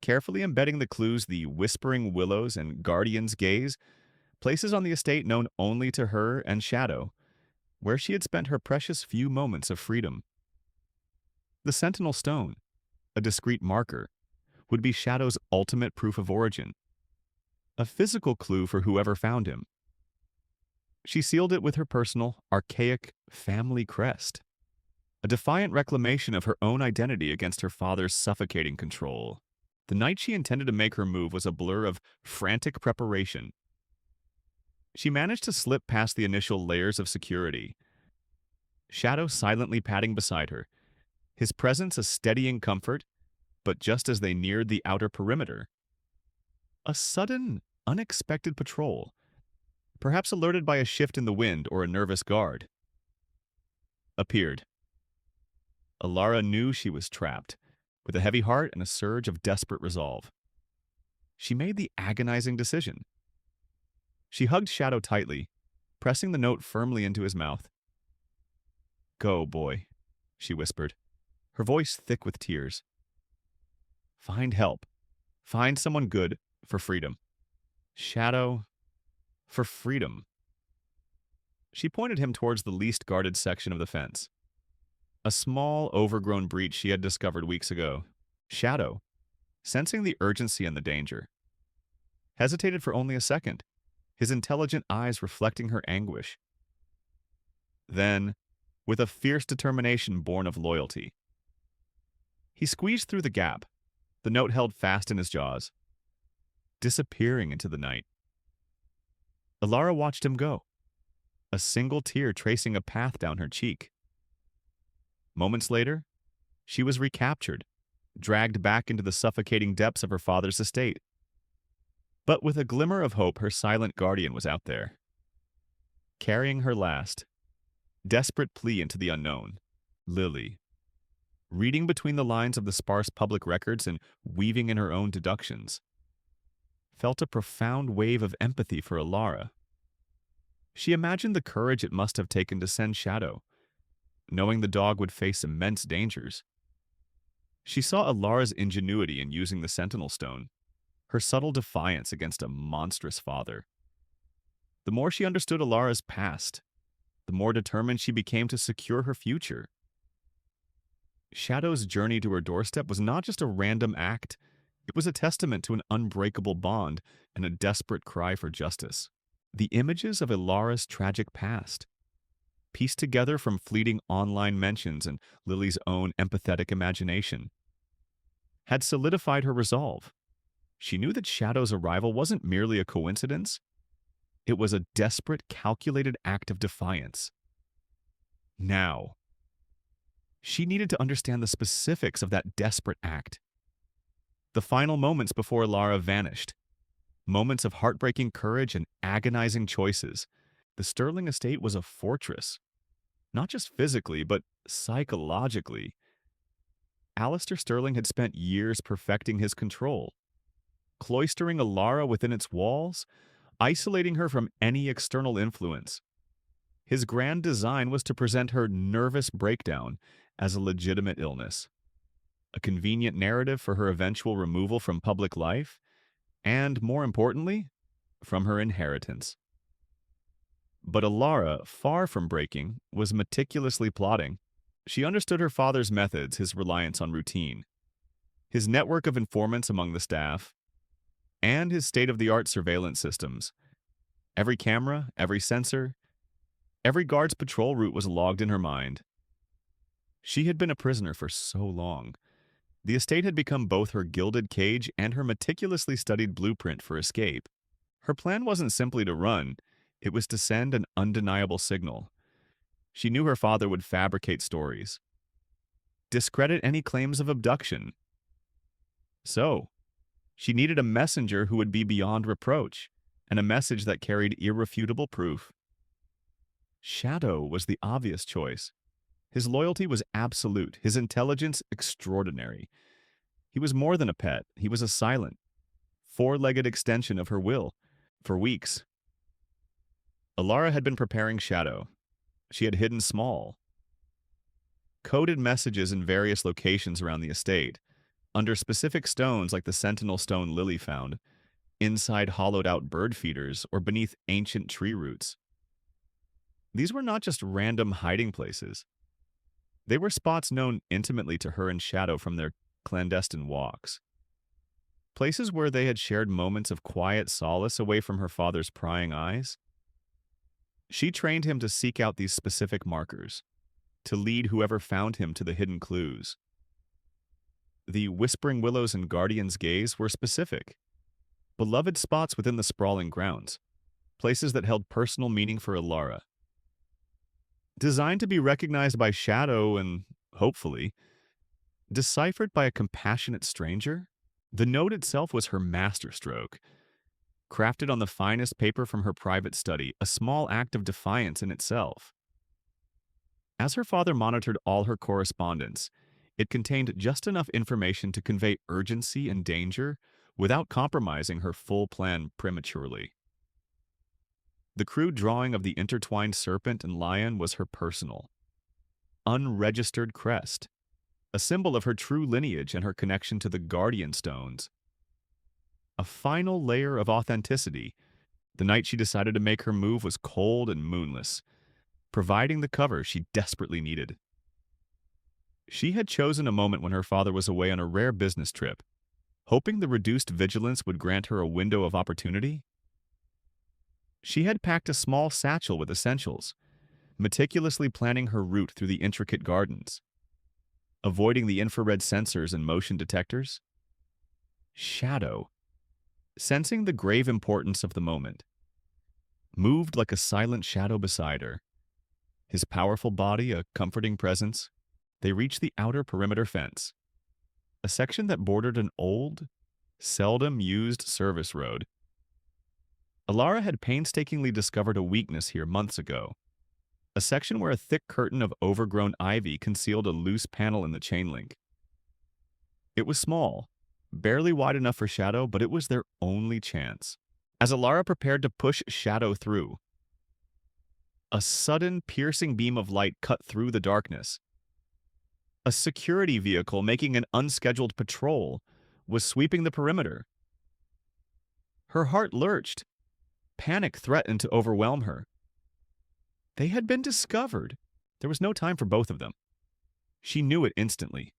carefully embedding the clues the whispering willows and guardian's gaze, places on the estate known only to her and Shadow, where she had spent her precious few moments of freedom. The Sentinel Stone, a discreet marker, would be Shadow's ultimate proof of origin, a physical clue for whoever found him. She sealed it with her personal, archaic family crest. a defiant reclamation of her own identity against her father's suffocating control. The night she intended to make her move was a blur of frantic preparation. She managed to slip past the initial layers of security, Shadow silently padding beside her, his presence a steadying comfort, but just as they neared the outer perimeter, a sudden, unexpected patrol, perhaps alerted by a shift in the wind or a nervous guard, appeared. Alara knew she was trapped, with a heavy heart and a surge of desperate resolve. She made the agonizing decision. She hugged Shadow tightly, pressing the note firmly into his mouth. "Go, boy," she whispered, her voice thick with tears. "Find help. Find someone good for freedom. Shadow, for freedom." She pointed him towards the least guarded section of the fence, a small, overgrown breach she had discovered weeks ago. Shadow, sensing the urgency and the danger, hesitated for only a second, his intelligent eyes reflecting her anguish. Then, with a fierce determination born of loyalty, he squeezed through the gap, the note held fast in his jaws, disappearing into the night. Alara watched him go, a single tear tracing a path down her cheek. Moments later, she was recaptured, dragged back into the suffocating depths of her father's estate. But with a glimmer of hope, her silent guardian was out there, carrying her last, desperate plea into the unknown, Lily, reading between the lines of the sparse public records and weaving in her own deductions, felt a profound wave of empathy for Alara. She imagined the courage it must have taken to send Shadow, knowing the dog would face immense dangers. She saw Alara's ingenuity in using the Sentinel Stone, her subtle defiance against a monstrous father. The more she understood Alara's past, the more determined she became to secure her future. Shadow's journey to her doorstep was not just a random act, it was a testament to an unbreakable bond and a desperate cry for justice. The images of Alara's tragic past, pieced together from fleeting online mentions and Lily's own empathetic imagination, had solidified her resolve. She knew that Shadow's arrival wasn't merely a coincidence. It was a desperate, calculated act of defiance. Now, she needed to understand the specifics of that desperate act. The final moments before Alara vanished, moments of heartbreaking courage and agonizing choices. The Sterling estate was a fortress, not just physically, but psychologically. Alistair Sterling had spent years perfecting his control, cloistering Alara within its walls, isolating her from any external influence. His grand design was to present her nervous breakdown as a legitimate illness, a convenient narrative for her eventual removal from public life, and, more importantly, from her inheritance. But Alara, far from breaking, was meticulously plotting. She understood her father's methods, his reliance on routine, his network of informants among the staff, and his state-of-the-art surveillance systems. Every camera, every sensor, every guard's patrol route was logged in her mind. She had been a prisoner for so long. The estate had become both her gilded cage and her meticulously studied blueprint for escape. Her plan wasn't simply to run, it was to send an undeniable signal. She knew her father would fabricate stories, discredit any claims of abduction. So, she needed a messenger who would be beyond reproach, and a message that carried irrefutable proof. Shadow was the obvious choice. His loyalty was absolute, his intelligence extraordinary. He was more than a pet, he was a silent, four-legged extension of her will. For weeks, Alara had been preparing Shadow. She had hidden small, coded messages in various locations around the estate, under specific stones like the Sentinel Stone Lily found, inside hollowed-out bird feeders, or beneath ancient tree roots. These were not just random hiding places. They were spots known intimately to her and Shadow from their clandestine walks. Places where they had shared moments of quiet solace away from her father's prying eyes. She trained him to seek out these specific markers, to lead whoever found him to the hidden clues. The whispering willows and guardian's gaze were specific, beloved spots within the sprawling grounds, places that held personal meaning for Alara. Designed to be recognized by Shadow and, hopefully, deciphered by a compassionate stranger, the note itself was her masterstroke. Crafted on the finest paper from her private study, a small act of defiance in itself. As her father monitored all her correspondence, it contained just enough information to convey urgency and danger without compromising her full plan prematurely. The crude drawing of the intertwined serpent and lion was her personal, unregistered crest, a symbol of her true lineage and her connection to the guardian stones. A final layer of authenticity. The night she decided to make her move was cold and moonless, providing the cover she desperately needed. She had chosen a moment when her father was away on a rare business trip, hoping the reduced vigilance would grant her a window of opportunity. She had packed a small satchel with essentials, meticulously planning her route through the intricate gardens, avoiding the infrared sensors and motion detectors. Shadow, sensing the grave importance of the moment, moved like a silent shadow beside her. His powerful body a comforting presence. They reached the outer perimeter fence, a section that bordered an old, seldom used service road. Alara had painstakingly discovered a weakness here months ago, a section where a thick curtain of overgrown ivy concealed a loose panel in the chain link. It was small, barely wide enough for Shadow, but it was their only chance. As Alara prepared to push Shadow through, a sudden, piercing beam of light cut through the darkness. A security vehicle making an unscheduled patrol was sweeping the perimeter. Her heart lurched. Panic threatened to overwhelm her. They had been discovered. There was no time for both of them. She knew it instantly.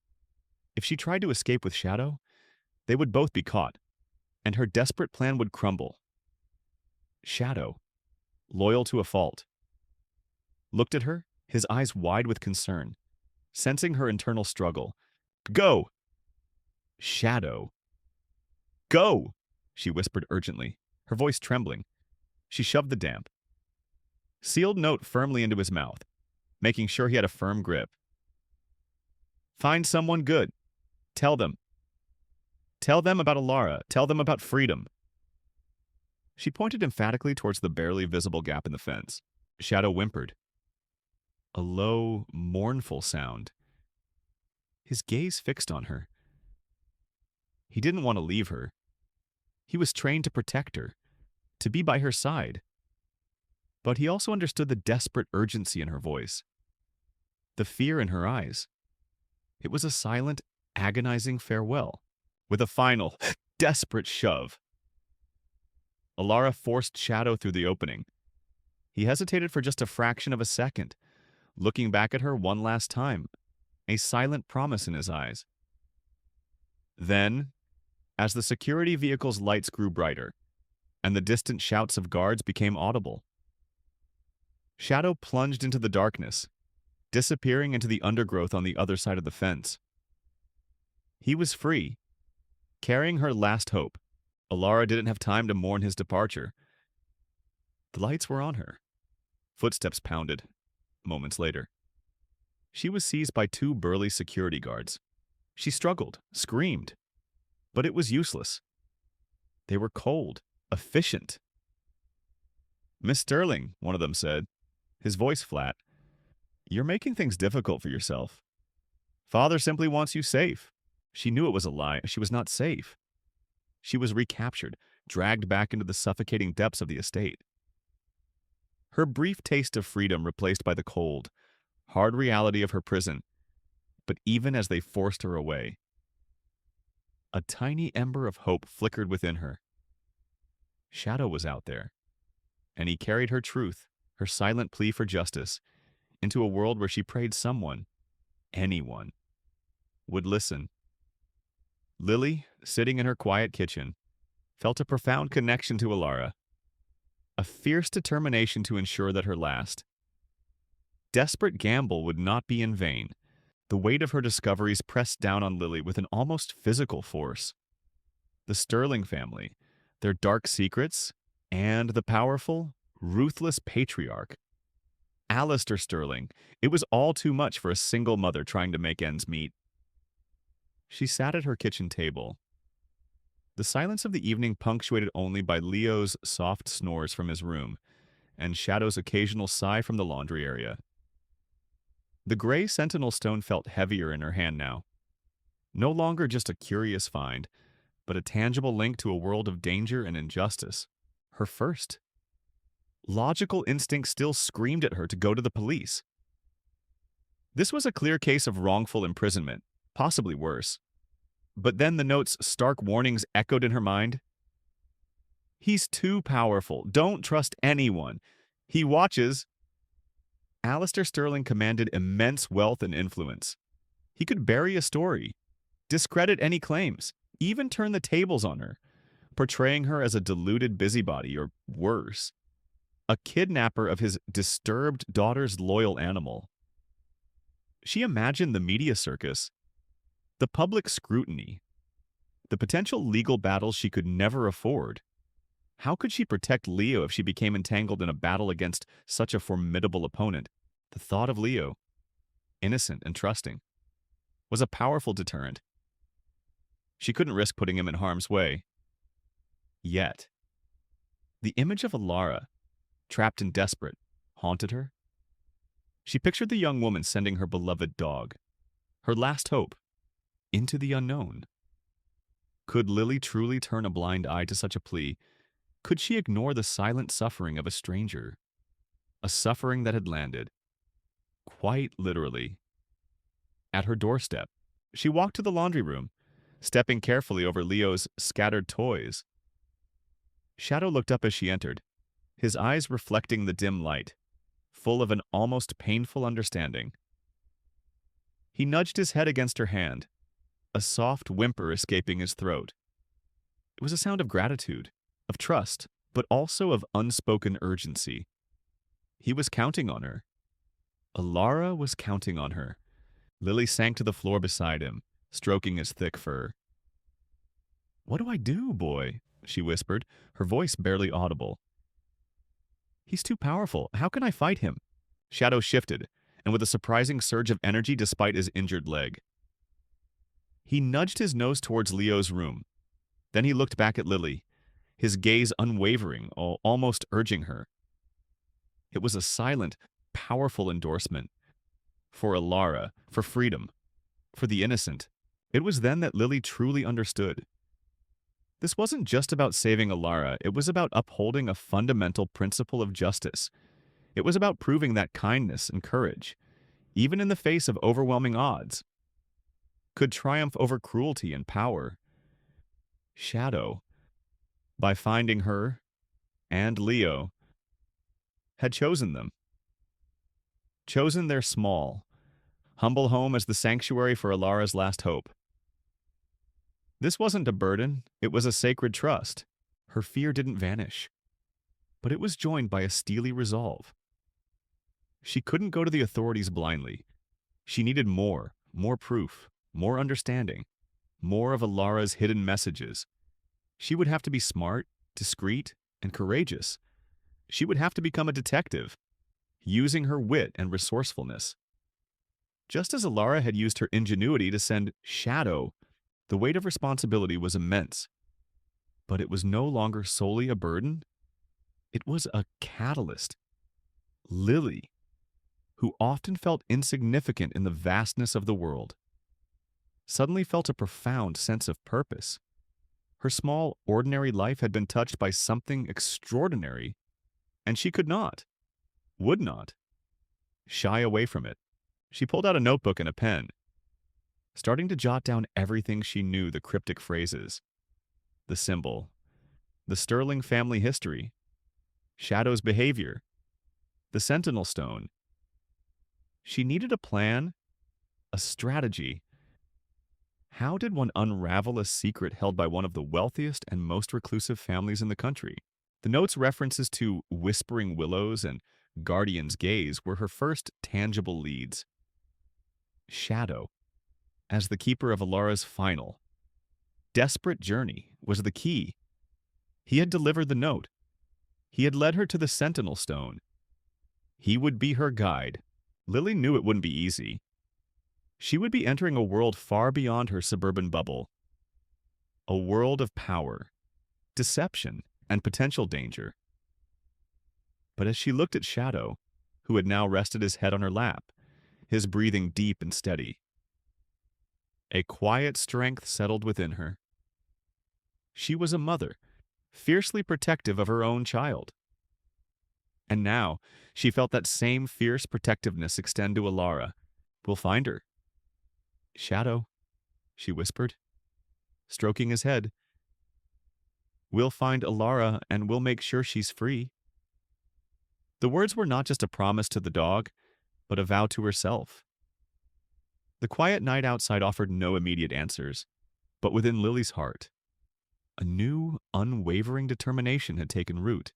If she tried to escape with Shadow, they would both be caught, and her desperate plan would crumble. Shadow, loyal to a fault, looked at her, his eyes wide with concern, sensing her internal struggle. "Go!" "Shadow." "Go!" she whispered urgently, her voice trembling. She shoved the damp, sealed note firmly into his mouth, making sure he had a firm grip. "Find someone good. Tell them. Tell them about Alara. Tell them about freedom." She pointed emphatically towards the barely visible gap in the fence. Shadow whimpered. A low, mournful sound. His gaze fixed on her. He didn't want to leave her. He was trained to protect her, to be by her side. But he also understood the desperate urgency in her voice, the fear in her eyes. It was a silent, agonizing farewell, with a final, desperate shove. Alara forced Shadow through the opening. He hesitated for just a fraction of a second, looking back at her one last time, a silent promise in his eyes. Then, as the security vehicle's lights grew brighter, and the distant shouts of guards became audible, Shadow plunged into the darkness, disappearing into the undergrowth on the other side of the fence. He was free, carrying her last hope. Alara didn't have time to mourn his departure. The lights were on her. Footsteps pounded. Moments later, she was seized by two burly security guards. She struggled, screamed, but it was useless. They were cold, efficient. "Miss Sterling," one of them said, his voice flat, "you're making things difficult for yourself. Father simply wants you safe." She knew it was a lie. She was not safe. She was recaptured, dragged back into the suffocating depths of the estate. Her brief taste of freedom replaced by the cold, hard reality of her prison. But even as they forced her away, a tiny ember of hope flickered within her. Shadow was out there, and he carried her truth, her silent plea for justice, into a world where she prayed someone, anyone, would listen. Lily, sitting in her quiet kitchen, felt a profound connection to Alara, a fierce determination to ensure that her last, desperate gamble would not be in vain. The weight of her discoveries pressed down on Lily with an almost physical force. The Sterling family, their dark secrets, and the powerful, ruthless patriarch, Alistair Sterling. It was all too much for a single mother trying to make ends meet. She sat at her kitchen table, the silence of the evening punctuated only by Leo's soft snores from his room and Shadow's occasional sigh from the laundry area. The gray sentinel stone felt heavier in her hand now. No longer just a curious find, but a tangible link to a world of danger and injustice. Her first. Logical instinct still screamed at her to go to the police. This was a clear case of wrongful imprisonment, possibly worse. But then the note's stark warnings echoed in her mind. He's too powerful. Don't trust anyone. He watches. Alistair Sterling commanded immense wealth and influence. He could bury a story, discredit any claims, even turn the tables on her, portraying her as a deluded busybody or worse, a kidnapper of his disturbed daughter's loyal animal. She imagined the media circus, the public scrutiny, the potential legal battles she could never afford. How could she protect Leo if she became entangled in a battle against such a formidable opponent? The thought of Leo, innocent and trusting, was a powerful deterrent. She couldn't risk putting him in harm's way. Yet, the image of Alara, trapped and desperate, haunted her. She pictured the young woman sending her beloved dog, her last hope, into the unknown. Could Lily truly turn a blind eye to such a plea? Could she ignore the silent suffering of a stranger? A suffering that had landed, quite literally, at her doorstep. She walked to the laundry room, stepping carefully over Leo's scattered toys. Shadow looked up as she entered, his eyes reflecting the dim light, full of an almost painful understanding. He nudged his head against her hand, a soft whimper escaping his throat. It was a sound of gratitude, of trust, but also of unspoken urgency. He was counting on her. Alara was counting on her. Lily sank to the floor beside him, stroking his thick fur. "What do I do, boy?" she whispered, her voice barely audible. "He's too powerful. How can I fight him?" Shadow shifted, and with a surprising surge of energy despite his injured leg. He nudged his nose towards Leo's room. Then he looked back at Lily, his gaze unwavering, almost urging her. It was a silent, powerful endorsement. For Alara, for freedom, for the innocent. It was then that Lily truly understood. This wasn't just about saving Alara, it was about upholding a fundamental principle of justice. It was about proving that kindness and courage, even in the face of overwhelming odds, could triumph over cruelty and power. Shadow, by finding her and Leo, had chosen them. Chosen their small, humble home as the sanctuary for Alara's last hope. This wasn't a burden, it was a sacred trust. Her fear didn't vanish, but it was joined by a steely resolve. She couldn't go to the authorities blindly. She needed more proof, more understanding, more of Alara's hidden messages. She would have to be smart, discreet, and courageous. She would have to become a detective, using her wit and resourcefulness. Just as Alara had used her ingenuity to send Shadow, the weight of responsibility was immense. But it was no longer solely a burden. It was a catalyst. Lily, who often felt insignificant in the vastness of the world, suddenly felt a profound sense of purpose. Her small, ordinary life had been touched by something extraordinary, and she could not, would not, shy away from it. She pulled out a notebook and a pen, starting to jot down everything she knew, the cryptic phrases, the symbol, the Sterling family history, Shadow's behavior, the Sentinel Stone. She needed a plan, a strategy. How did one unravel a secret held by one of the wealthiest and most reclusive families in the country? The note's references to whispering willows and guardian's gaze were her first tangible leads. Shadow, as the keeper of Alara's final, desperate journey, was the key. He had delivered the note. He had led her to the Sentinel Stone. He would be her guide. Lily knew it wouldn't be easy. She would be entering a world far beyond her suburban bubble. A world of power, deception, and potential danger. But as she looked at Shadow, who had now rested his head on her lap, his breathing deep and steady, a quiet strength settled within her. She was a mother, fiercely protective of her own child. And now she felt that same fierce protectiveness extend to Alara. We'll find her. Shadow, she whispered, stroking his head. We'll find Alara and we'll make sure she's free. The words were not just a promise to the dog, but a vow to herself. The quiet night outside offered no immediate answers, but within Lily's heart, a new, unwavering determination had taken root.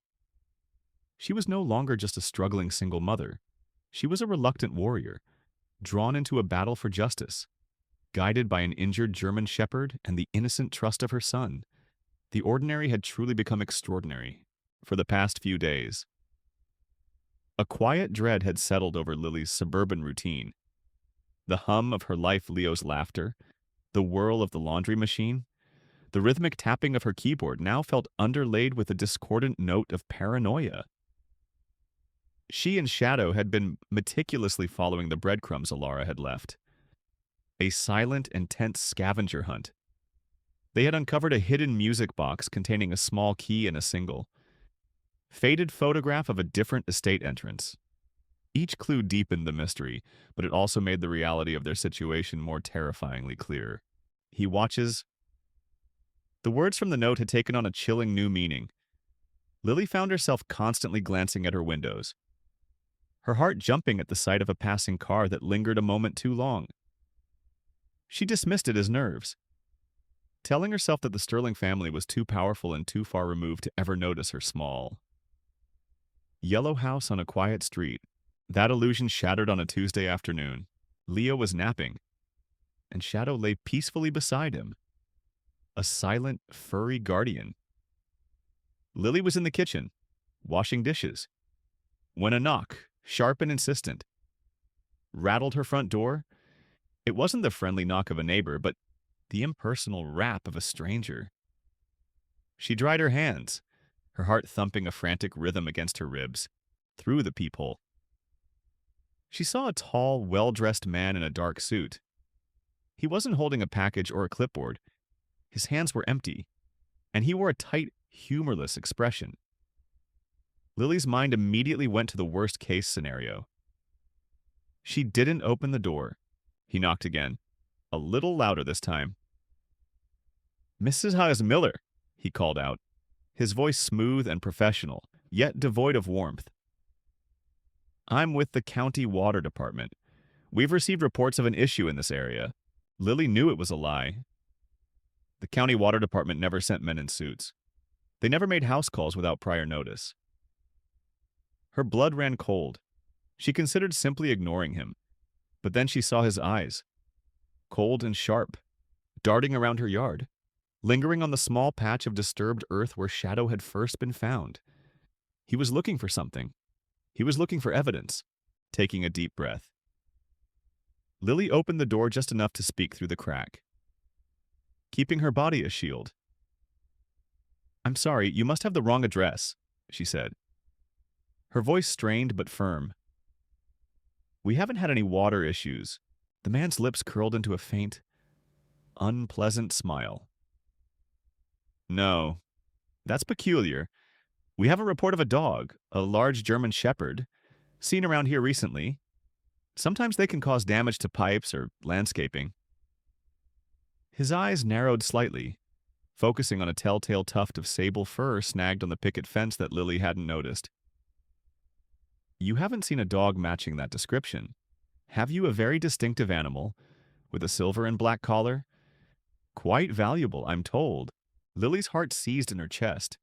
She was no longer just a struggling single mother. She was a reluctant warrior, drawn into a battle for justice, guided by an injured German shepherd and the innocent trust of her son. The ordinary had truly become extraordinary for the past few days. A quiet dread had settled over Lily's suburban routine. The hum of her life Leo's laughter, the whirl of the laundry machine, the rhythmic tapping of her keyboard now felt underlaid with a discordant note of paranoia. She and Shadow had been meticulously following the breadcrumbs Alara had left. A silent and tense scavenger hunt. They had uncovered a hidden music box containing a small key and a single. Faded photograph of a different estate entrance. Each clue deepened the mystery, but it also made the reality of their situation more terrifyingly clear. He watches. The words from the note had taken on a chilling new meaning. Lily found herself constantly glancing at her windows, her heart jumping at the sight of a passing car that lingered a moment too long. She dismissed it as nerves, telling herself that the Sterling family was too powerful and too far removed to ever notice her small. Yellow house on a quiet street. That illusion shattered on a Tuesday afternoon. Leo was napping, and Shadow lay peacefully beside him. A silent, furry guardian. Lily was in the kitchen, washing dishes, when a knock, sharp and insistent, rattled her front door. It wasn't the friendly knock of a neighbor, but the impersonal rap of a stranger. She dried her hands, her heart thumping a frantic rhythm against her ribs, through the peephole. She saw a tall, well-dressed man in a dark suit. He wasn't holding a package or a clipboard. His hands were empty, and he wore a tight, humorless expression. Lily's mind immediately went to the worst-case scenario. She didn't open the door. He knocked again, a little louder this time. "Mrs. Haas Miller," he called out, his voice smooth and professional, yet devoid of warmth. "I'm with the county water department. We've received reports of an issue in this area." Lily knew it was a lie. The county water department never sent men in suits. They never made house calls without prior notice. Her blood ran cold. She considered simply ignoring him, but then she saw his eyes, cold and sharp, darting around her yard, lingering on the small patch of disturbed earth where Shadow had first been found. He was looking for something. He was looking for evidence. Taking a deep breath, Lily opened the door just enough to speak through the crack, keeping her body a shield. "I'm sorry, you must have the wrong address," she said. Her voice strained but firm. "We haven't had any water issues." The man's lips curled into a faint, unpleasant smile. "No, that's peculiar. We have a report of a dog, a large German shepherd, seen around here recently. Sometimes they can cause damage to pipes or landscaping." His eyes narrowed slightly, focusing on a telltale tuft of sable fur snagged on the picket fence that Lily hadn't noticed. "You haven't seen a dog matching that description. Have you? A very distinctive animal, with a silver and black collar? Quite valuable, I'm told." Lily's heart seized in her chest.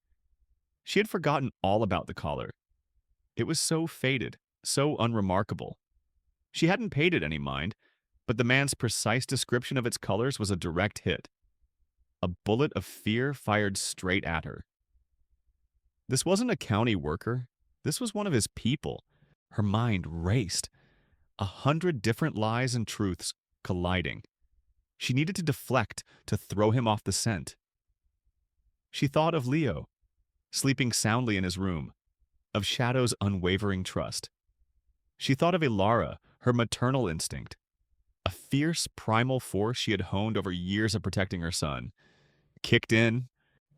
She had forgotten all about the collar. It was so faded, so unremarkable. She hadn't paid it any mind, but the man's precise description of its colors was a direct hit. A bullet of fear fired straight at her. This wasn't a county worker. This was one of his people. Her mind raced. 100 different lies and truths colliding. She needed to deflect to throw him off the scent. She thought of Leo, sleeping soundly in his room, of Shadow's unwavering trust. She thought of Ilara, her maternal instinct, a fierce primal force she had honed over years of protecting her son. Kicked in,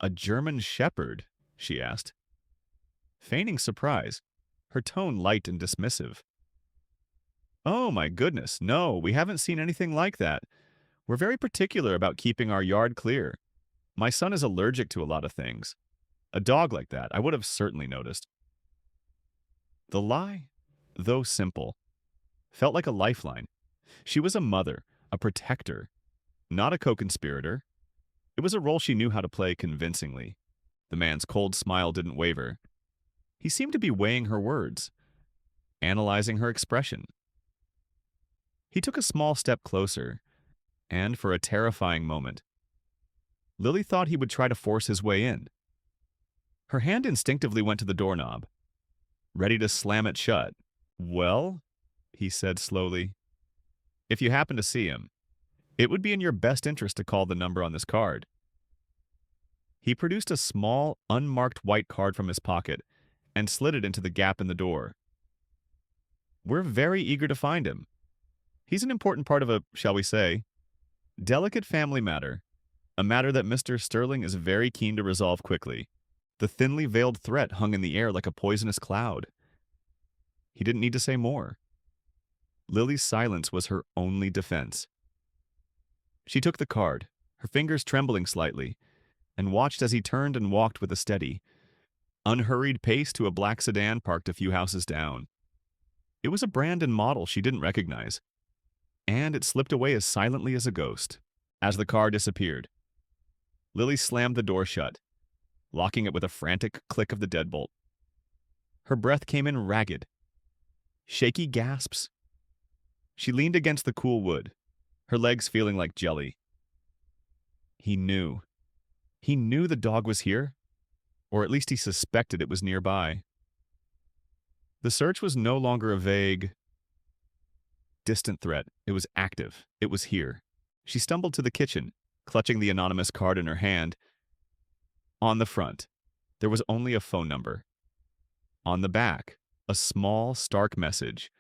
a German shepherd, she asked. Feigning surprise, her tone light and dismissive. Oh my goodness, no, we haven't seen anything like that. We're very particular about keeping our yard clear. My son is allergic to a lot of things. A dog like that, I would have certainly noticed. The lie, though simple, felt like a lifeline. She was a mother, a protector, not a co-conspirator. It was a role she knew how to play convincingly. The man's cold smile didn't waver. He seemed to be weighing her words, analyzing her expression. He took a small step closer, and for a terrifying moment, Lily thought he would try to force his way in. Her hand instinctively went to the doorknob, ready to slam it shut. Well, he said slowly, if you happen to see him, it would be in your best interest to call the number on this card. He produced a small, unmarked white card from his pocket and slid it into the gap in the door. We're very eager to find him. He's an important part of a, shall we say, delicate family matter, a matter that Mr. Sterling is very keen to resolve quickly. The thinly veiled threat hung in the air like a poisonous cloud. He didn't need to say more. Lily's silence was her only defense. She took the card, her fingers trembling slightly, and watched as he turned and walked with a steady, unhurried pace to a black sedan parked a few houses down. It was a brand and model she didn't recognize, and it slipped away as silently as a ghost. As the car disappeared, Lily slammed the door shut, locking it with a frantic click of the deadbolt. Her breath came in ragged, shaky gasps. She leaned against the cool wood, her legs feeling like jelly. He knew. He knew the dog was here, or at least he suspected it was nearby. The search was no longer a vague, distant threat. It was active. It was here. She stumbled to the kitchen, clutching the anonymous card in her hand. On the front, there was only a phone number. On the back, a small, stark message.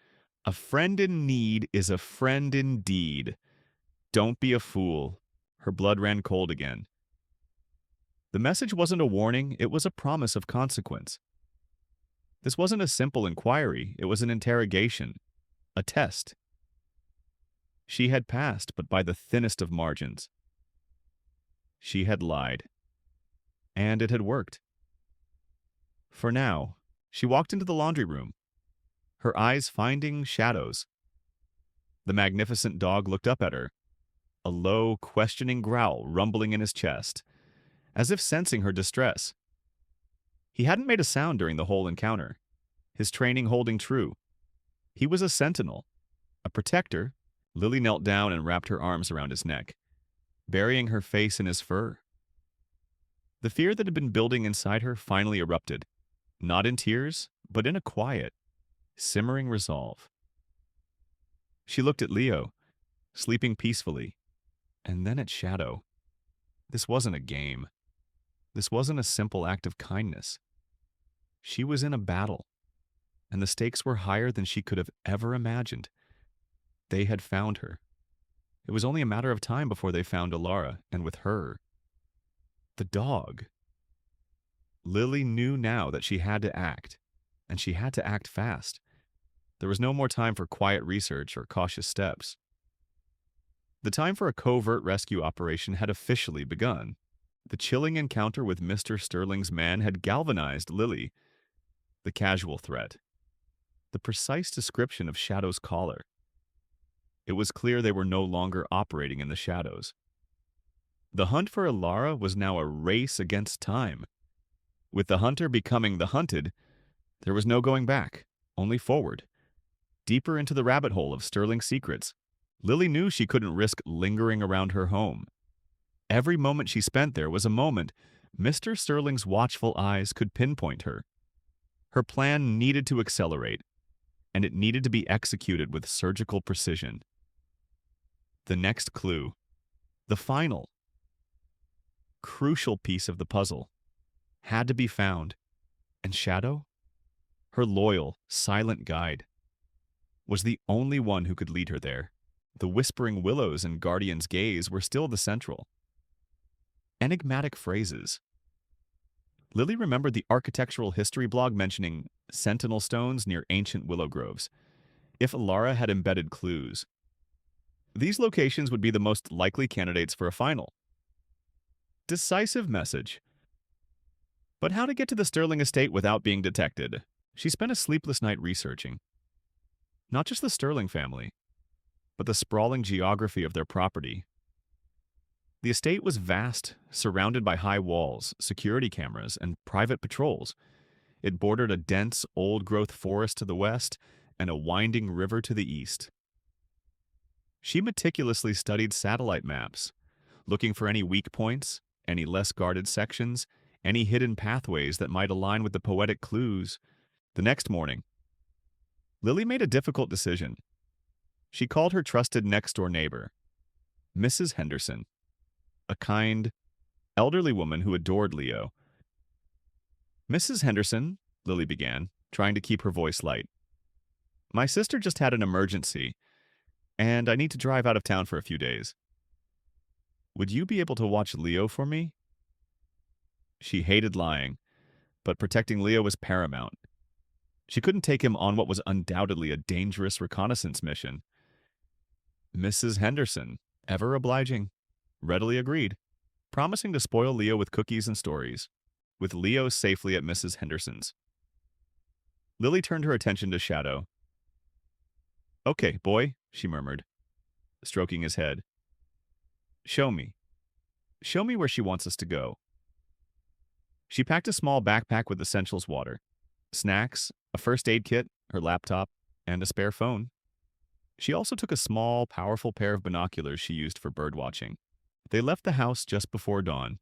A friend in need is a friend indeed. Don't be a fool. Her blood ran cold again. The message wasn't a warning, it was a promise of consequence. This wasn't a simple inquiry, it was an interrogation, a test. She had passed, but by the thinnest of margins. She had lied. And it had worked. For now, she walked into the laundry room, her eyes finding shadows. The magnificent dog looked up at her, a low, questioning growl rumbling in his chest, as if sensing her distress. He hadn't made a sound during the whole encounter, his training holding true. He was a sentinel, a protector. Lily knelt down and wrapped her arms around his neck, burying her face in his fur. The fear that had been building inside her finally erupted, not in tears, but in a quiet, simmering resolve. She looked at Leo, sleeping peacefully, and then at Shadow. This wasn't a game. This wasn't a simple act of kindness. She was in a battle, and the stakes were higher than she could have ever imagined. They had found her. It was only a matter of time before they found Ilara, and with her, the dog. Lily knew now that she had to act, and she had to act fast. There was no more time for quiet research or cautious steps. The time for a covert rescue operation had officially begun. The chilling encounter with Mr. Sterling's man had galvanized Lily. The casual threat. The precise description of Shadow's collar. It was clear they were no longer operating in the shadows. The hunt for Ilara was now a race against time. With the hunter becoming the hunted, There was no going back, only forward, deeper into the rabbit hole of Sterling's secrets. Lily knew she couldn't risk lingering around her home. Every moment she spent there was a moment Mr. Sterling's watchful eyes could pinpoint her. Her plan needed to accelerate, and it needed to be executed with surgical precision. The next clue, the final, crucial piece of the puzzle, had to be found. And Shadow, her loyal, silent guide, was the only one who could lead her there. The whispering willows and guardian's gaze were still the central. Enigmatic phrases. Lily remembered the architectural history blog mentioning sentinel stones near ancient willow groves. If Alara had embedded clues, these locations would be the most likely candidates for a final. Decisive message. But how to get to the Sterling estate without being detected? She spent a sleepless night researching. Not just the Sterling family, but the sprawling geography of their property. The estate was vast, surrounded by high walls, security cameras, and private patrols. It bordered a dense, old-growth forest to the west and a winding river to the east. She meticulously studied satellite maps, looking for any weak points, any less guarded sections, any hidden pathways that might align with the poetic clues. The next morning, Lily made a difficult decision. She called her trusted next-door neighbor, Mrs. Henderson, a kind, elderly woman who adored Leo. "Mrs. Henderson," Lily began, trying to keep her voice light. "My sister just had an emergency, and I need to drive out of town for a few days. Would you be able to watch Leo for me?" She hated lying, but protecting Leo was paramount. She couldn't take him on what was undoubtedly a dangerous reconnaissance mission. Mrs. Henderson, ever obliging, readily agreed, promising to spoil Leo with cookies and stories, with Leo safely at Mrs. Henderson's. Lily turned her attention to Shadow. "Okay, boy," she murmured, stroking his head. Show me. Show me where she wants us to go." She packed a small backpack with essentials water, snacks, a first aid kit, her laptop, and a spare phone. She also took a small, powerful pair of binoculars she used for birdwatching. They left the house just before dawn,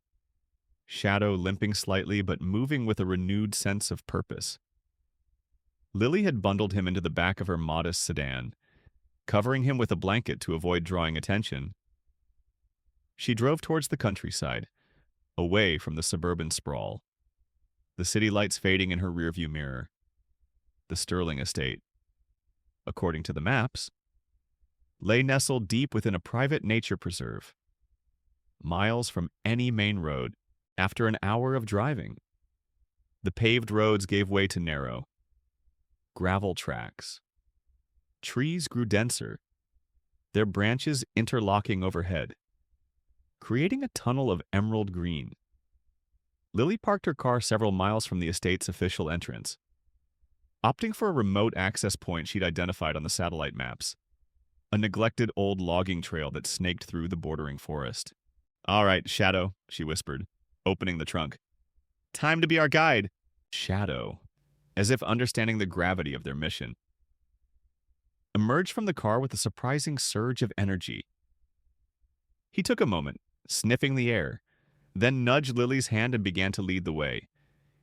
Shadow limping slightly but moving with a renewed sense of purpose. Lily had bundled him into the back of her modest sedan, covering him with a blanket to avoid drawing attention. She drove towards the countryside, away from the suburban sprawl, the city lights fading in her rearview mirror. The Sterling estate, according to the maps, lay nestled deep within a private nature preserve, miles from any main road. After an hour of driving, the paved roads gave way to narrow, gravel tracks. Trees grew denser, their branches interlocking overhead, creating a tunnel of emerald green. Lily parked her car several miles from the estate's official entrance, opting for a remote access point she'd identified on the satellite maps, a neglected old logging trail that snaked through the bordering forest. "All right, Shadow," she whispered, opening the trunk. "Time to be our guide." Shadow, as if understanding the gravity of their mission, emerged from the car with a surprising surge of energy. He took a moment, sniffing the air, then nudged Lily's hand and began to lead the way,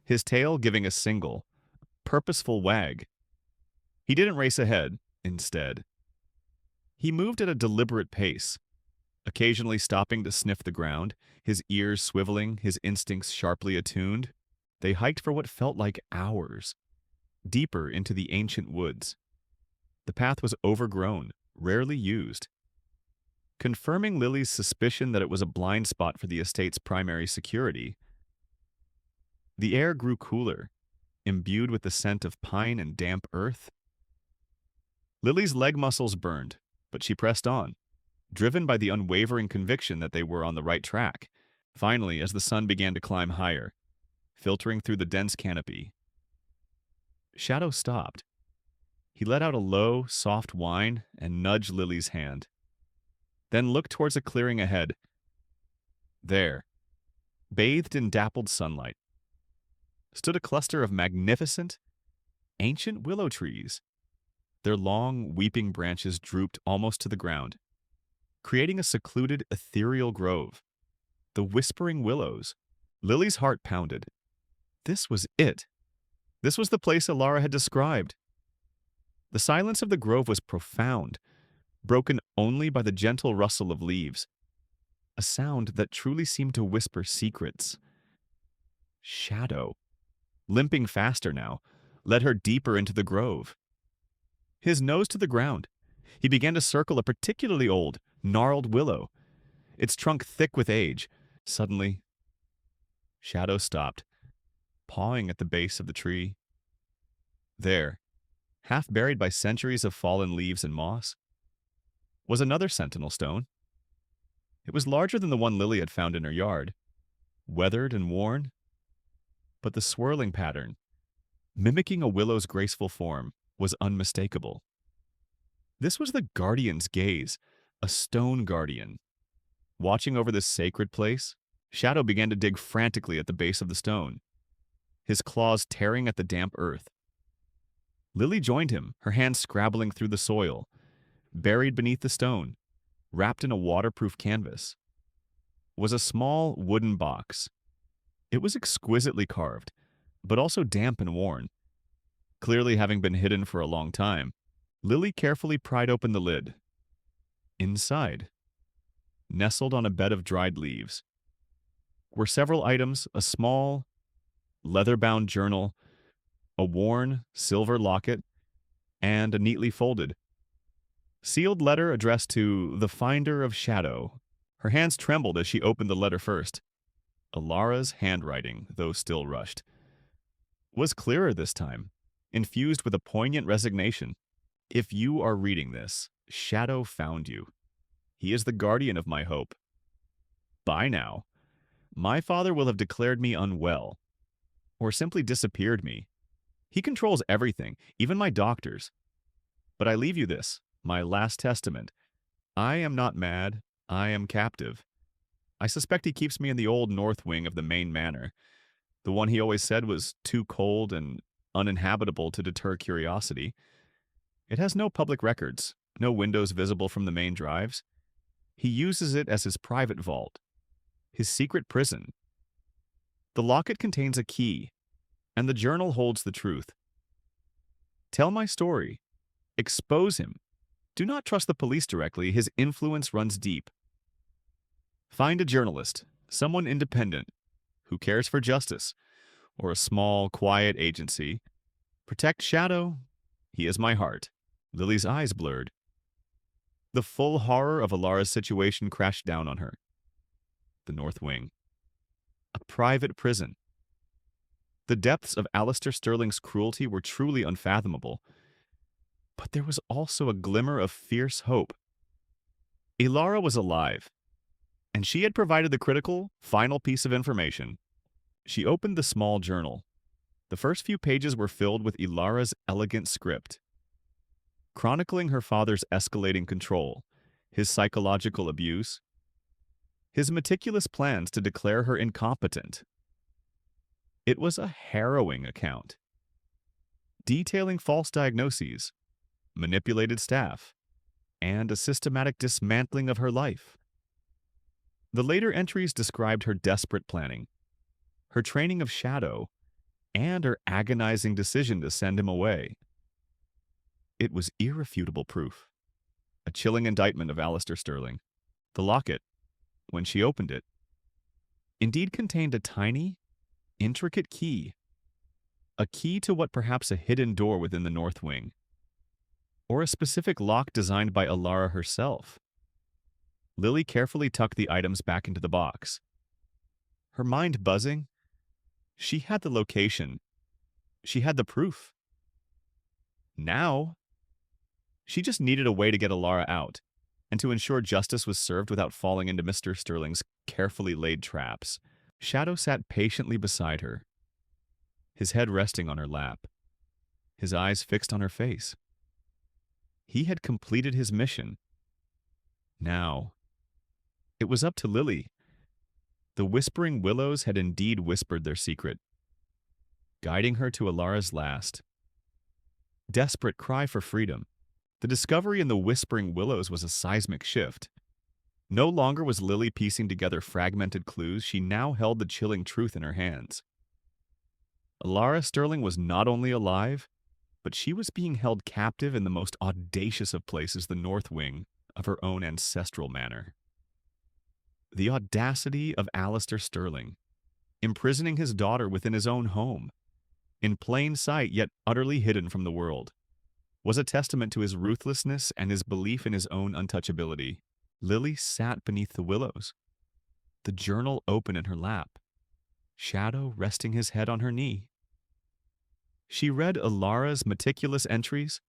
his tail giving a single, purposeful wag. He didn't race ahead, instead. He moved at a deliberate pace, occasionally stopping to sniff the ground, his ears swiveling, his instincts sharply attuned. They hiked for what felt like hours, deeper into the ancient woods. The path was overgrown, rarely used, confirming Lily's suspicion that it was a blind spot for the estate's primary security. The air grew cooler, imbued with the scent of pine and damp earth. Lily's leg muscles burned, but she pressed on, driven by the unwavering conviction that they were on the right track. Finally, as the sun began to climb higher, filtering through the dense canopy, Shadow stopped. He let out a low, soft whine and nudged Lily's hand, then looked towards a clearing ahead. There, bathed in dappled sunlight, stood a cluster of magnificent, ancient willow trees. Their long, weeping branches drooped almost to the ground, creating a secluded, ethereal grove. The whispering willows. Lily's heart pounded. This was it. This was the place Alara had described. The silence of the grove was profound, broken only by the gentle rustle of leaves, a sound that truly seemed to whisper secrets. Shadow, limping faster now, led her deeper into the grove. His nose to the ground, he began to circle a particularly old, gnarled willow, its trunk thick with age. Suddenly, Shadow stopped, pawing at the base of the tree. There, half buried by centuries of fallen leaves and moss, was another sentinel stone. It was larger than the one Lily had found in her yard, weathered and worn, but the swirling pattern, mimicking a willow's graceful form, was unmistakable. This was the guardian's gaze, a stone guardian. Watching over this sacred place, Shadow began to dig frantically at the base of the stone, his claws tearing at the damp earth. Lily joined him, her hands scrabbling through the soil. Buried beneath the stone, wrapped in a waterproof canvas, was a small wooden box. It was exquisitely carved, but also damp and worn. Clearly having been hidden for a long time, Lily carefully pried open the lid. Inside, nestled on a bed of dried leaves, were several items: a small, leather-bound journal, a worn silver locket, and a neatly folded, sealed letter addressed to the Finder of Shadow. Her hands trembled as she opened the letter first. Alara's handwriting, though still rushed, was clearer this time, infused with a poignant resignation. If you are reading this, Shadow found you. He is the guardian of my hope. By now, my father will have declared me unwell, or simply disappeared me. He controls everything, even my doctors. But I leave you this, my last testament. I am not mad, I am captive. I suspect he keeps me in the old north wing of the main manor, the one he always said was too cold and uninhabitable to deter curiosity. It has no public records, no windows visible from the main drives. He uses it as his private vault, his secret prison. The locket contains a key, and the journal holds the truth. Tell my story. Expose him. Do not trust the police directly. His influence runs deep. Find a journalist, someone independent, who cares for justice, or a small, quiet agency. Protect Shadow. He is my heart. Lily's eyes blurred. The full horror of Alara's situation crashed down on her. The North Wing. A private prison. The depths of Alistair Sterling's cruelty were truly unfathomable. But there was also a glimmer of fierce hope. Alara was alive, and she had provided the critical, final piece of information. She opened the small journal. The first few pages were filled with Alara's elegant script, chronicling her father's escalating control, his psychological abuse, his meticulous plans to declare her incompetent. It was a harrowing account, detailing false diagnoses, manipulated staff, and a systematic dismantling of her life. The later entries described her desperate planning, her training of Shadow, and her agonizing decision to send him away. It was irrefutable proof, a chilling indictment of Alistair Sterling. The locket, when she opened it, indeed contained a tiny, intricate key, a key to what perhaps a hidden door within the North Wing, or a specific lock designed by Alara herself. Lily carefully tucked the items back into the box. Her mind buzzing, she had the location. She had the proof. Now, she just needed a way to get Alara out, and to ensure justice was served without falling into Mr. Sterling's carefully laid traps. Shadow sat patiently beside her, his head resting on her lap, his eyes fixed on her face. He had completed his mission. Now, it was up to Lily. The whispering willows had indeed whispered their secret, guiding her to Alara's last, desperate cry for freedom. The discovery in the Whispering Willows was a seismic shift. No longer was Lily piecing together fragmented clues, she now held the chilling truth in her hands. Alara Sterling was not only alive, but she was being held captive in the most audacious of places, the north wing of her own ancestral manor. The audacity of Alistair Sterling, imprisoning his daughter within his own home, in plain sight yet utterly hidden from the world, was a testament to his ruthlessness and his belief in his own untouchability. Lily sat beneath the willows, the journal open in her lap, Shadow resting his head on her knee. She read Alara's meticulous entries,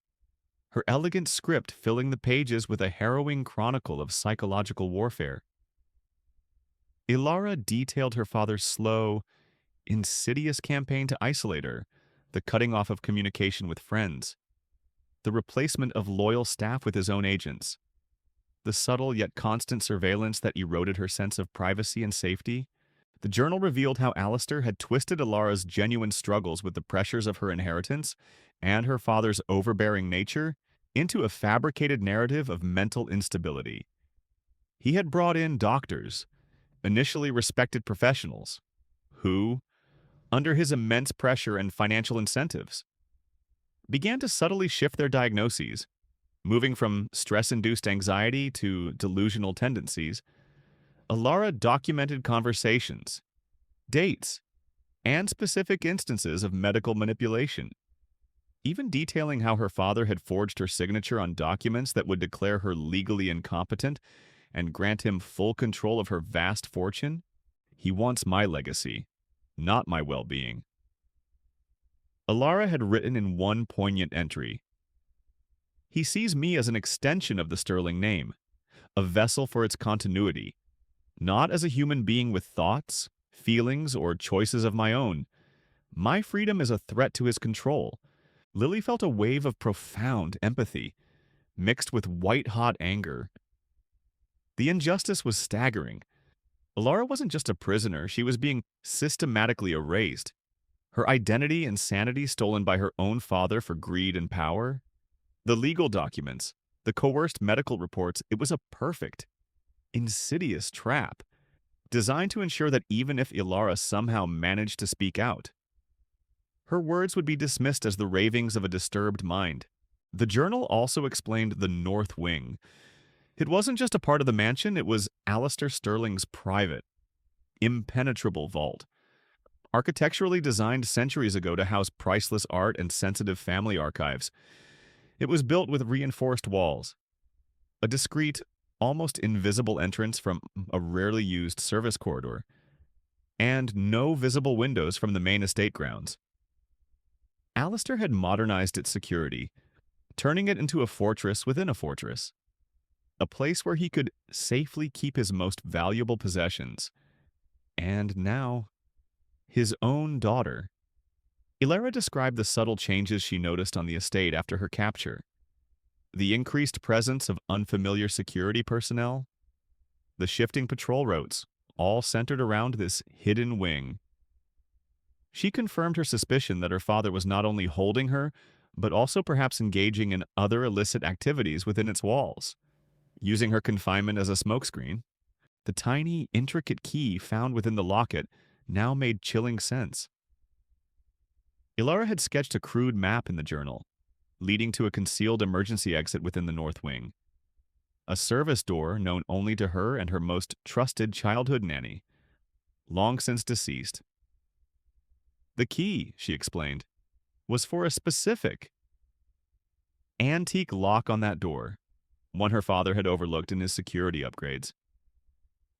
her elegant script filling the pages with a harrowing chronicle of psychological warfare. Alara detailed her father's slow, insidious campaign to isolate her, the cutting off of communication with friends, the replacement of loyal staff with his own agents, the subtle yet constant surveillance that eroded her sense of privacy and safety. The journal revealed how Alistair had twisted Alara's genuine struggles with the pressures of her inheritance and her father's overbearing nature into a fabricated narrative of mental instability. He had brought in doctors, initially respected professionals, who, under his immense pressure and financial incentives, began to subtly shift their diagnoses, moving from stress-induced anxiety to delusional tendencies. Alara documented conversations, dates, and specific instances of medical manipulation, even detailing how her father had forged her signature on documents that would declare her legally incompetent and grant him full control of her vast fortune. He wants my legacy, not my well-being. Alara had written in one poignant entry, "He sees me as an extension of the Sterling name, a vessel for its continuity, not as a human being with thoughts, feelings, or choices of my own. My freedom is a threat to his control." Lily felt a wave of profound empathy, mixed with white-hot anger. The injustice was staggering. Alara wasn't just a prisoner, she was being systematically erased. Her identity and sanity stolen by her own father for greed and power. The legal documents, the coerced medical reports, it was a perfect, insidious trap, designed to ensure that even if Alara somehow managed to speak out, her words would be dismissed as the ravings of a disturbed mind. The journal also explained the North Wing. It wasn't just a part of the mansion, it was Alistair Sterling's private, impenetrable vault, architecturally designed centuries ago to house priceless art and sensitive family archives. It was built with reinforced walls, a discreet, almost invisible entrance from a rarely used service corridor, and no visible windows from the main estate grounds. Alistair had modernized its security, turning it into a fortress within a fortress, a place where he could safely keep his most valuable possessions. And now, his own daughter. Alara described the subtle changes she noticed on the estate after her capture. The increased presence of unfamiliar security personnel, the shifting patrol routes, all centered around this hidden wing. She confirmed her suspicion that her father was not only holding her, but also perhaps engaging in other illicit activities within its walls, using her confinement as a smokescreen. The tiny, intricate key found within the locket now made chilling sense. Alara had sketched a crude map in the journal, leading to a concealed emergency exit within the North Wing, a service door known only to her and her most trusted childhood nanny, long since deceased. The key, she explained, was for a specific, antique lock on that door, one her father had overlooked in his security upgrades.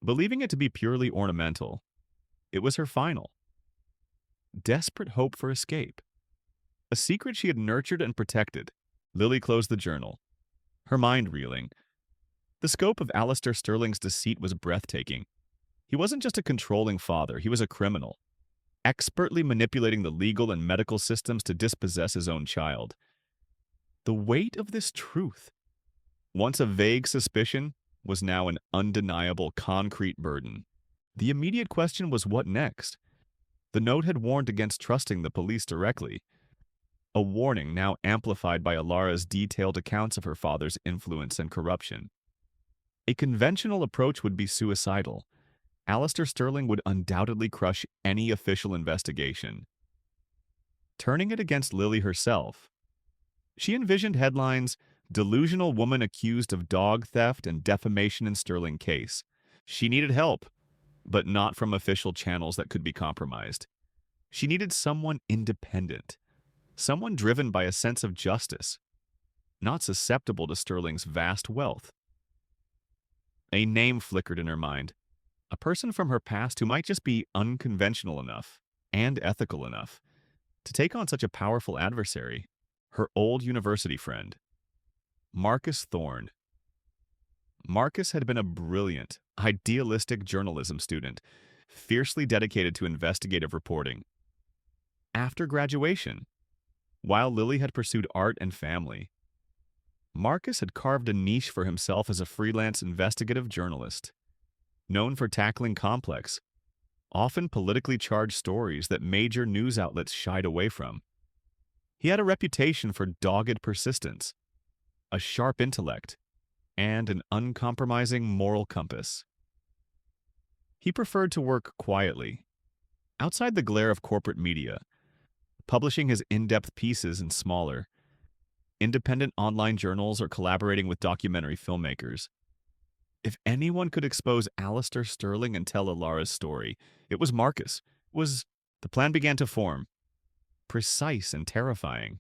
Believing it to be purely ornamental, it was her final, desperate hope for escape. A secret she had nurtured and protected. Lily closed the journal, her mind reeling. The scope of Alistair Sterling's deceit was breathtaking. He wasn't just a controlling father, he was a criminal, expertly manipulating the legal and medical systems to dispossess his own child. The weight of this truth, once a vague suspicion, was now an undeniable, concrete burden. The immediate question was what next? The note had warned against trusting the police directly. a warning now amplified by Alara's detailed accounts of her father's influence and corruption. A conventional approach would be suicidal. Alistair Sterling would undoubtedly crush any official investigation. Turning it against Lily herself, she envisioned headlines, "Delusional woman accused of dog theft and defamation in Sterling case." She needed help, but not from official channels that could be compromised. She needed someone independent, someone driven by a sense of justice, not susceptible to Sterling's vast wealth. A name flickered in her mind, a person from her past who might just be unconventional enough and ethical enough to take on such a powerful adversary, her old university friend, Marcus Thorne. Marcus had been a brilliant, idealistic journalism student, fiercely dedicated to investigative reporting. After graduation, while Lily had pursued art and family, Marcus had carved a niche for himself as a freelance investigative journalist, known for tackling complex, often politically charged stories that major news outlets shied away from. He had a reputation for dogged persistence, a sharp intellect, and an uncompromising moral compass. He preferred to work quietly, outside the glare of corporate media, publishing his in-depth pieces in smaller, independent online journals or collaborating with documentary filmmakers. If anyone could expose Alistair Sterling and tell Alara's story, it was Marcus. The plan began to form, precise and terrifying.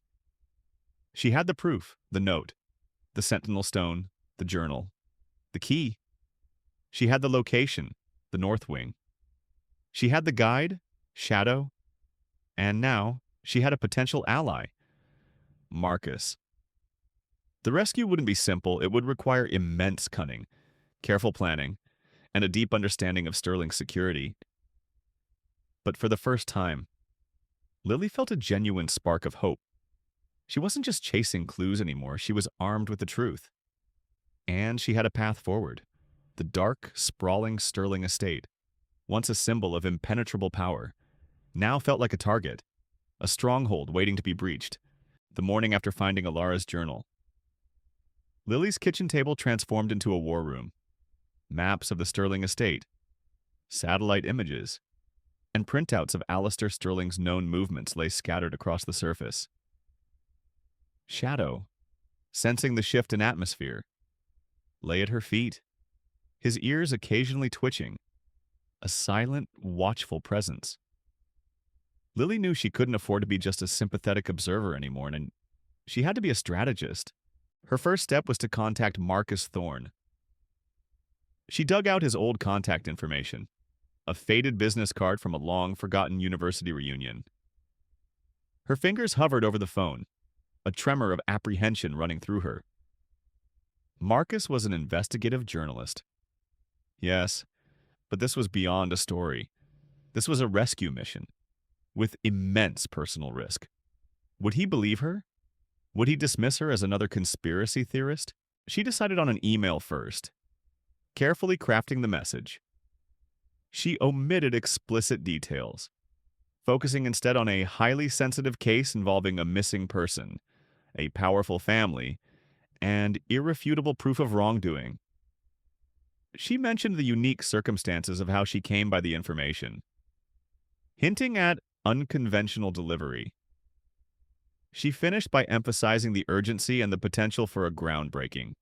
She had the proof, the note, the sentinel stone, the journal, the key. She had the location, the north wing. She had the guide, Shadow, and now she had a potential ally, Marcus. The rescue wouldn't be simple. It would require immense cunning, careful planning, and a deep understanding of Sterling's security. But for the first time, Lily felt a genuine spark of hope. She wasn't just chasing clues anymore, she was armed with the truth. And she had a path forward. The dark, sprawling Sterling estate, once a symbol of impenetrable power, now felt like a target, a stronghold waiting to be breached. The morning after finding Alara's journal, Lily's kitchen table transformed into a war room. Maps of the Sterling estate, satellite images, and printouts of Alistair Sterling's known movements lay scattered across the surface. Shadow, sensing the shift in atmosphere, lay at her feet, his ears occasionally twitching, a silent, watchful presence. Lily knew she couldn't afford to be just a sympathetic observer anymore, and she had to be a strategist. Her first step was to contact Marcus Thorne. She dug out his old contact information, a faded business card from a long-forgotten university reunion. Her fingers hovered over the phone, a tremor of apprehension running through her. Marcus was an investigative journalist. Yes, but this was beyond a story. This was a rescue mission, with immense personal risk. Would he believe her? Would he dismiss her as another conspiracy theorist? She decided on an email first, carefully crafting the message. She omitted explicit details, focusing instead on a highly sensitive case involving a missing person, a powerful family, and irrefutable proof of wrongdoing. She mentioned the unique circumstances of how she came by the information, hinting at unconventional delivery. She finished by emphasizing the urgency and the potential for a groundbreaking,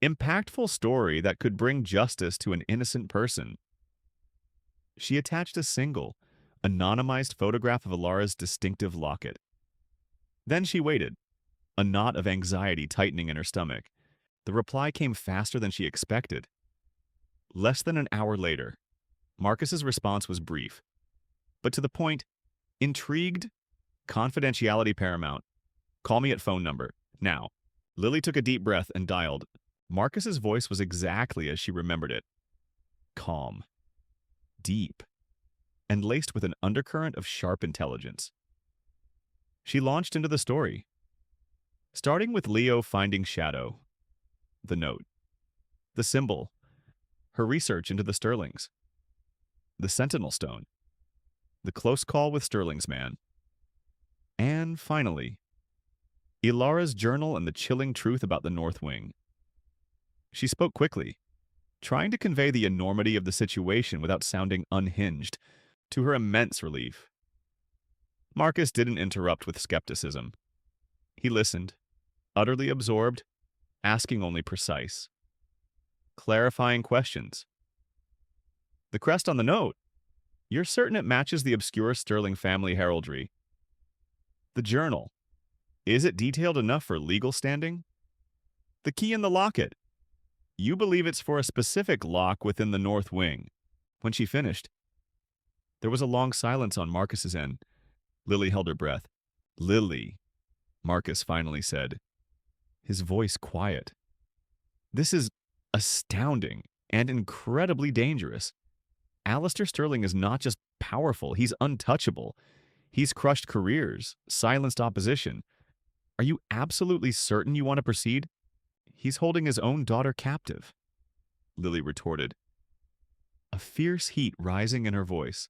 impactful story that could bring justice to an innocent person. She attached a single, anonymized photograph of Alara's distinctive locket. Then she waited, a knot of anxiety tightening in her stomach. The reply came faster than she expected. Less than an hour later, Marcus's response was brief, but to the point. Intrigued, confidentiality paramount. Call me at phone number, now. Lily took a deep breath and dialed. Marcus's voice was exactly as she remembered it. Calm, deep, and laced with an undercurrent of sharp intelligence. She launched into the story, starting with Leo finding Shadow, the note, the symbol, her research into the Sterlings, the Sentinel Stone, the close call with Sterling's man. And finally, Ilara's journal and the chilling truth about the North Wing. She spoke quickly, trying to convey the enormity of the situation without sounding unhinged, to her immense relief. Marcus didn't interrupt with skepticism. He listened, utterly absorbed, asking only precise, clarifying questions. The crest on the note. You're certain it matches the obscure Sterling family heraldry. The journal. Is it detailed enough for legal standing? The key in the locket. You believe it's for a specific lock within the North Wing. When she finished, there was a long silence on Marcus's end. Lily held her breath. Lily, Marcus finally said, his voice quiet. This is astounding and incredibly dangerous. Alistair Sterling is not just powerful, he's untouchable. He's crushed careers, silenced opposition. Are you absolutely certain you want to proceed? He's holding his own daughter captive, Lily retorted, a fierce heat rising in her voice.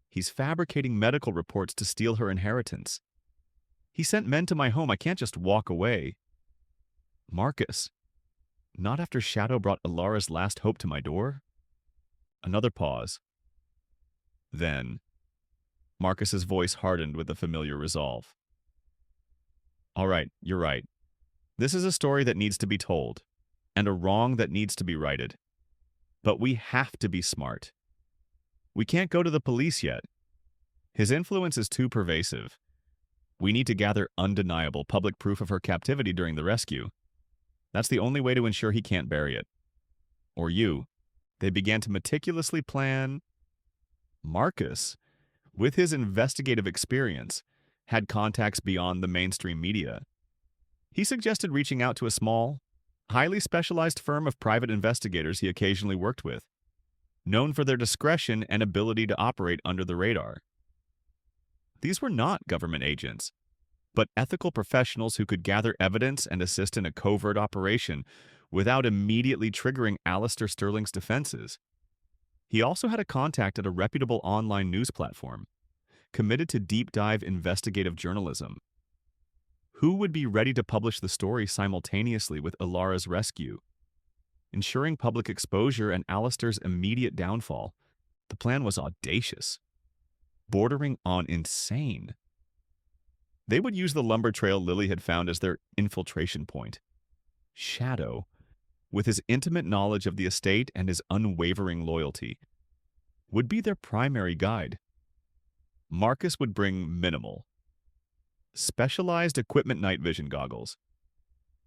He's fabricating medical reports to steal her inheritance. He sent men to my home. I can't just walk away. Marcus, not after Shadow brought Ilara's last hope to my door? Another pause. Then, Marcus's voice hardened with a familiar resolve. All right, you're right. This is a story that needs to be told, and a wrong that needs to be righted. But we have to be smart. We can't go to the police yet. His influence is too pervasive. We need to gather undeniable public proof of her captivity during the rescue. That's the only way to ensure he can't bury it. Or you. They began to meticulously plan. Marcus, with his investigative experience, had contacts beyond the mainstream media. He suggested reaching out to a small, highly specialized firm of private investigators he occasionally worked with, known for their discretion and ability to operate under the radar. These were not government agents, but ethical professionals who could gather evidence and assist in a covert operation without immediately triggering Alistair Sterling's defenses. He also had a contact at a reputable online news platform, committed to deep-dive investigative journalism. Who would be ready to publish the story simultaneously with Ilara's rescue? Ensuring public exposure and Alistair's immediate downfall, the plan was audacious, bordering on insane. They would use the lumber trail Lily had found as their infiltration point. Shadow, with his intimate knowledge of the estate and his unwavering loyalty, would be their primary guide. Marcus would bring minimal, specialized equipment night vision goggles,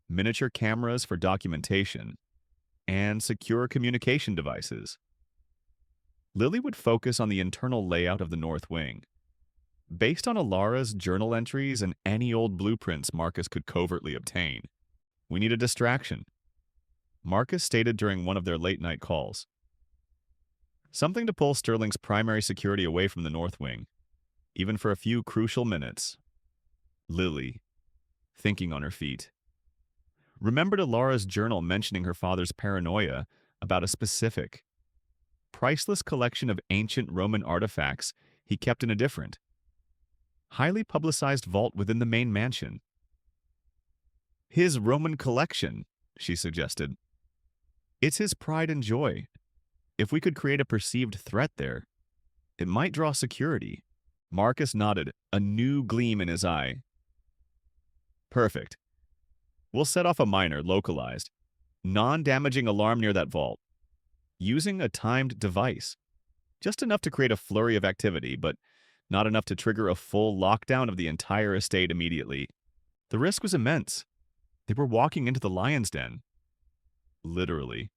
miniature cameras for documentation, and secure communication devices. Lily would focus on the internal layout of the North Wing. Based on Ilara's journal entries and any old blueprints Marcus could covertly obtain, we need a distraction, Marcus stated during one of their late-night calls. Something to pull Sterling's primary security away from the North Wing, even for a few crucial minutes. Lily, thinking on her feet, remembered Ilara's journal mentioning her father's paranoia about a specific, priceless collection of ancient Roman artifacts he kept in a different, highly publicized vault within the main mansion. His Roman collection, she suggested. It's his pride and joy. If we could create a perceived threat there, it might draw security. Marcus nodded, a new gleam in his eye. Perfect. We'll set off a minor, localized, non-damaging alarm near that vault, using a timed device. Just enough to create a flurry of activity, but not enough to trigger a full lockdown of the entire estate immediately. The risk was immense. They were walking into the lion's den. Literally.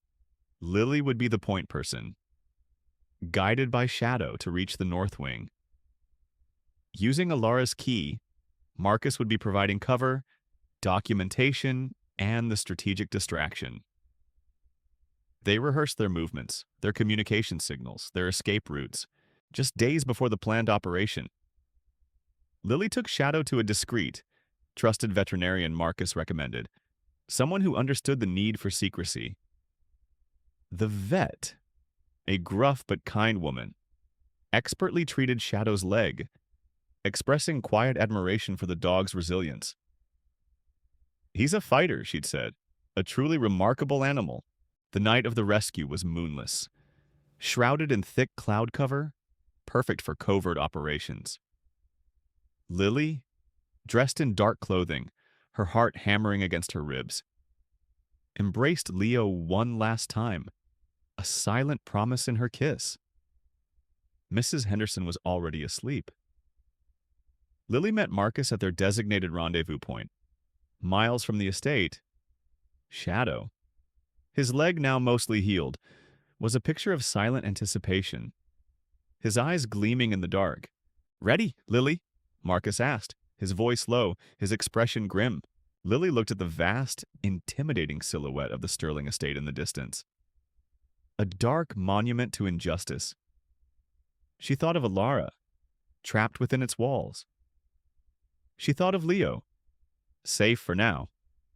Lily would be the point person, guided by Shadow to reach the North Wing. Using Ilara's key, Marcus would be providing cover, documentation, and the strategic distraction. They rehearsed their movements, their communication signals, their escape routes, just days before the planned operation. Lily took Shadow to a discreet, trusted veterinarian Marcus recommended, someone who understood the need for secrecy. The vet, a gruff but kind woman, expertly treated Shadow's leg, expressing quiet admiration for the dog's resilience. "He's a fighter," she'd said. "A truly remarkable animal." The night of the rescue was moonless, shrouded in thick cloud cover, perfect for covert operations. Lily, dressed in dark clothing, her heart hammering against her ribs, embraced Leo one last time, a silent promise in her kiss. Mrs. Henderson was already asleep. Lily met Marcus at their designated rendezvous point. Miles from the estate, Shadow, his leg now mostly healed, was a picture of silent anticipation, his eyes gleaming in the dark. "Ready, Lily?" Marcus asked, his voice low, his expression grim. Lily looked at the vast, intimidating silhouette of the Sterling estate in the distance. A dark monument to injustice. She thought of Alara, trapped within its walls. She thought of Leo, safe for now,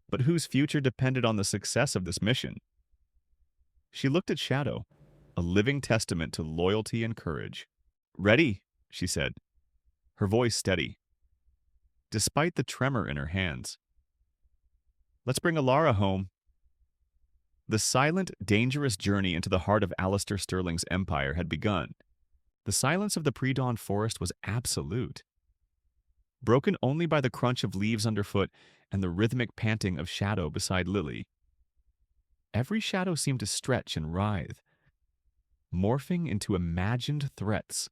but whose future depended on the success of this mission. She looked at Shadow, a living testament to loyalty and courage. "Ready," she said, her voice steady, despite the tremor in her hands. "Let's bring Alara home." The silent, dangerous journey into the heart of Alistair Sterling's empire had begun. The silence of the pre-dawn forest was absolute, broken only by the crunch of leaves underfoot and the rhythmic panting of Shadow beside Lily. Every shadow seemed to stretch and writhe, morphing into imagined threats.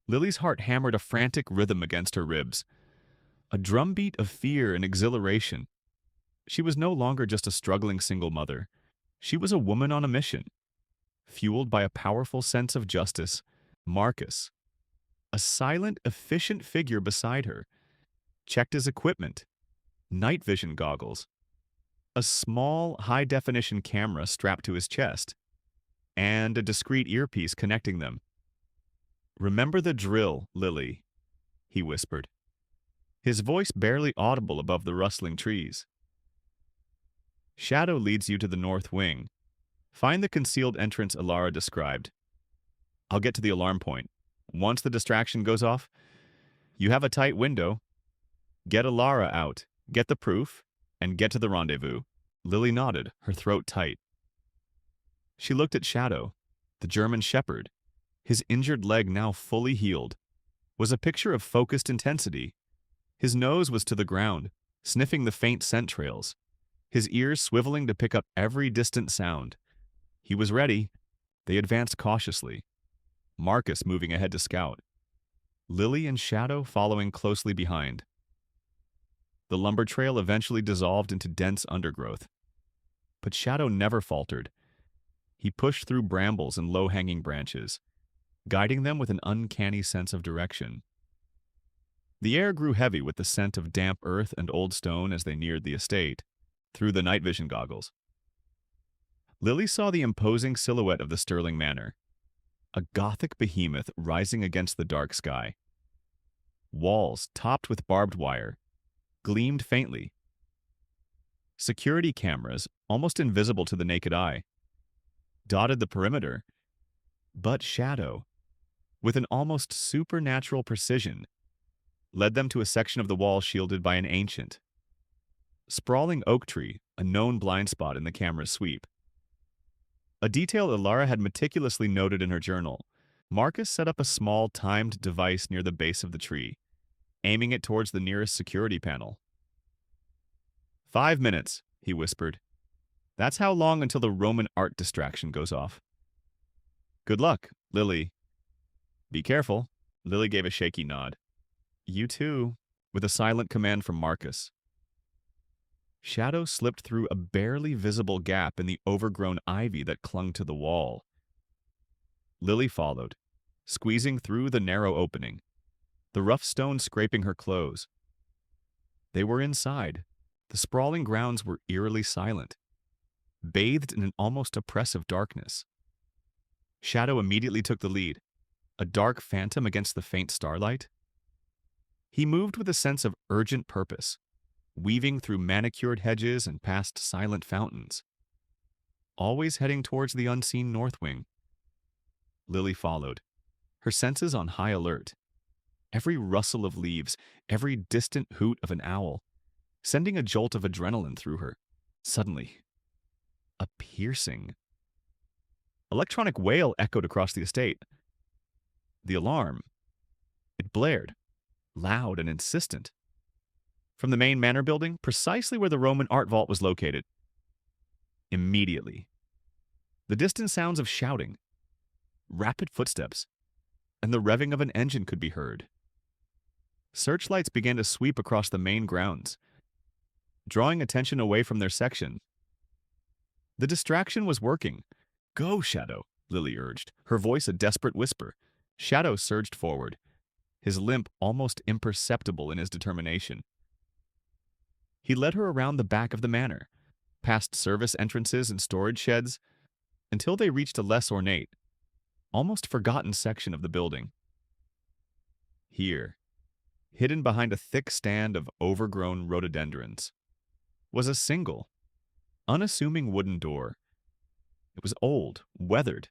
Lily's heart hammered a frantic rhythm against her ribs, a drumbeat of fear and exhilaration. She was no longer just a struggling single mother. She was a woman on a mission, fueled by a powerful sense of justice. Marcus, a silent, efficient figure beside her, checked his equipment, night vision goggles, a small, high-definition camera strapped to his chest, and a discreet earpiece connecting them. "Remember the drill, Lily," he whispered, his voice barely audible above the rustling trees. "Shadow leads you to the north wing. Find the concealed entrance Alara described. I'll get to the alarm point. Once the distraction goes off, you have a tight window. Get Alara out, get the proof, and get to the rendezvous." Lily nodded, her throat tight. She looked at Shadow, the German shepherd, his injured leg now fully healed, was a picture of focused intensity. His nose was to the ground, sniffing the faint scent trails, his ears swiveling to pick up every distant sound. He was ready. They advanced cautiously, Marcus moving ahead to scout, Lily and Shadow following closely behind. The lumber trail eventually dissolved into dense undergrowth. But Shadow never faltered. He pushed through brambles and low-hanging branches, guiding them with an uncanny sense of direction. The air grew heavy with the scent of damp earth and old stone as they neared the estate, through the night vision goggles. Lily saw the imposing silhouette of the Sterling Manor, a Gothic behemoth rising against the dark sky. Walls topped with barbed wire gleamed faintly. Security cameras, almost invisible to the naked eye, dotted the perimeter. But Shadow, with an almost supernatural precision, led them to a section of the wall shielded by an ancient, sprawling oak tree, a known blind spot in the camera's sweep. A detail Alara had meticulously noted in her journal. Marcus set up a small, timed device near the base of the tree, aiming it towards the nearest security panel. 5 minutes, he whispered. That's how long until the Roman art distraction goes off. Good luck, Lily. Be careful. Lily gave a shaky nod. You too, with a silent command from Marcus. Shadow slipped through a barely visible gap in the overgrown ivy that clung to the wall. Lily followed, squeezing through the narrow opening, the rough stone scraping her clothes. They were inside. The sprawling grounds were eerily silent, bathed in an almost oppressive darkness. Shadow immediately took the lead, a dark phantom against the faint starlight. He moved with a sense of urgent purpose, weaving through manicured hedges and past silent fountains, always heading towards the unseen north wing. Lily followed, her senses on high alert. every rustle of leaves, every distant hoot of an owl, sending a jolt of adrenaline through her. Suddenly, a piercing, electronic wail echoed across the estate. The alarm, it blared, loud and insistent, from the main manor building, precisely where the Roman art vault was located. Immediately, the distant sounds of shouting, rapid footsteps, and the revving of an engine could be heard. Searchlights began to sweep across the main grounds, drawing attention away from their section. The distraction was working. "Go, Shadow," Lily urged, her voice a desperate whisper. Shadow surged forward, his limp almost imperceptible in his determination. He led her around the back of the manor, past service entrances and storage sheds, until they reached a less ornate, almost forgotten section of the building. Here, hidden behind a thick stand of overgrown rhododendrons, was a single, unassuming wooden door. It was old, weathered,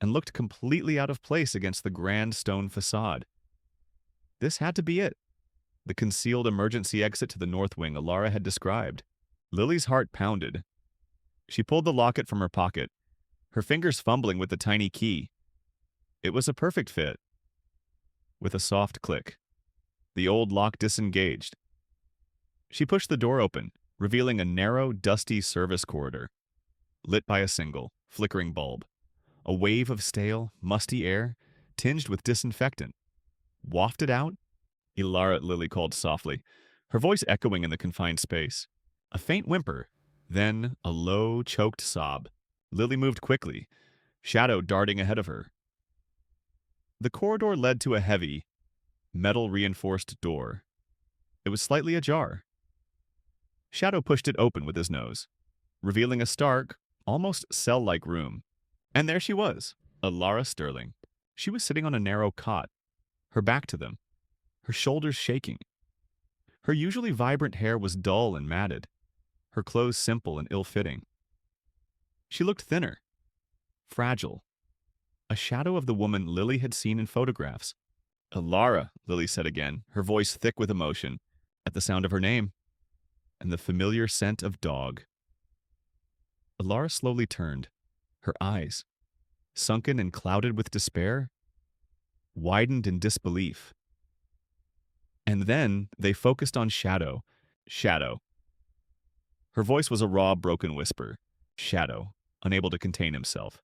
and looked completely out of place against the grand stone facade. This had to be it, the concealed emergency exit to the north wing Alara had described. Lily's heart pounded. She pulled the locket from her pocket, her fingers fumbling with the tiny key. It was a perfect fit. With a soft click, the old lock disengaged. She pushed the door open, revealing a narrow, dusty service corridor, lit by a single, flickering bulb. A wave of stale, musty air, tinged with disinfectant, wafted out. "Alara," Lily called softly, her voice echoing in the confined space. A faint whimper, then a low, choked sob. Lily moved quickly, Shadow darting ahead of her. The corridor led to a heavy, metal-reinforced door. It was slightly ajar. Shadow pushed it open with his nose, revealing a stark, almost cell-like room. And there she was, Alara Sterling. She was sitting on a narrow cot, her back to them, her shoulders shaking. Her usually vibrant hair was dull and matted, her clothes simple and ill-fitting. She looked thinner, fragile, a shadow of the woman Lily had seen in photographs. "Alara," Lily said again, her voice thick with emotion, at the sound of her name, and the familiar scent of dog. Alara slowly turned, her eyes, sunken and clouded with despair, widened in disbelief. And then they focused on Shadow. Shadow. Her voice was a raw, broken whisper. Shadow, unable to contain himself,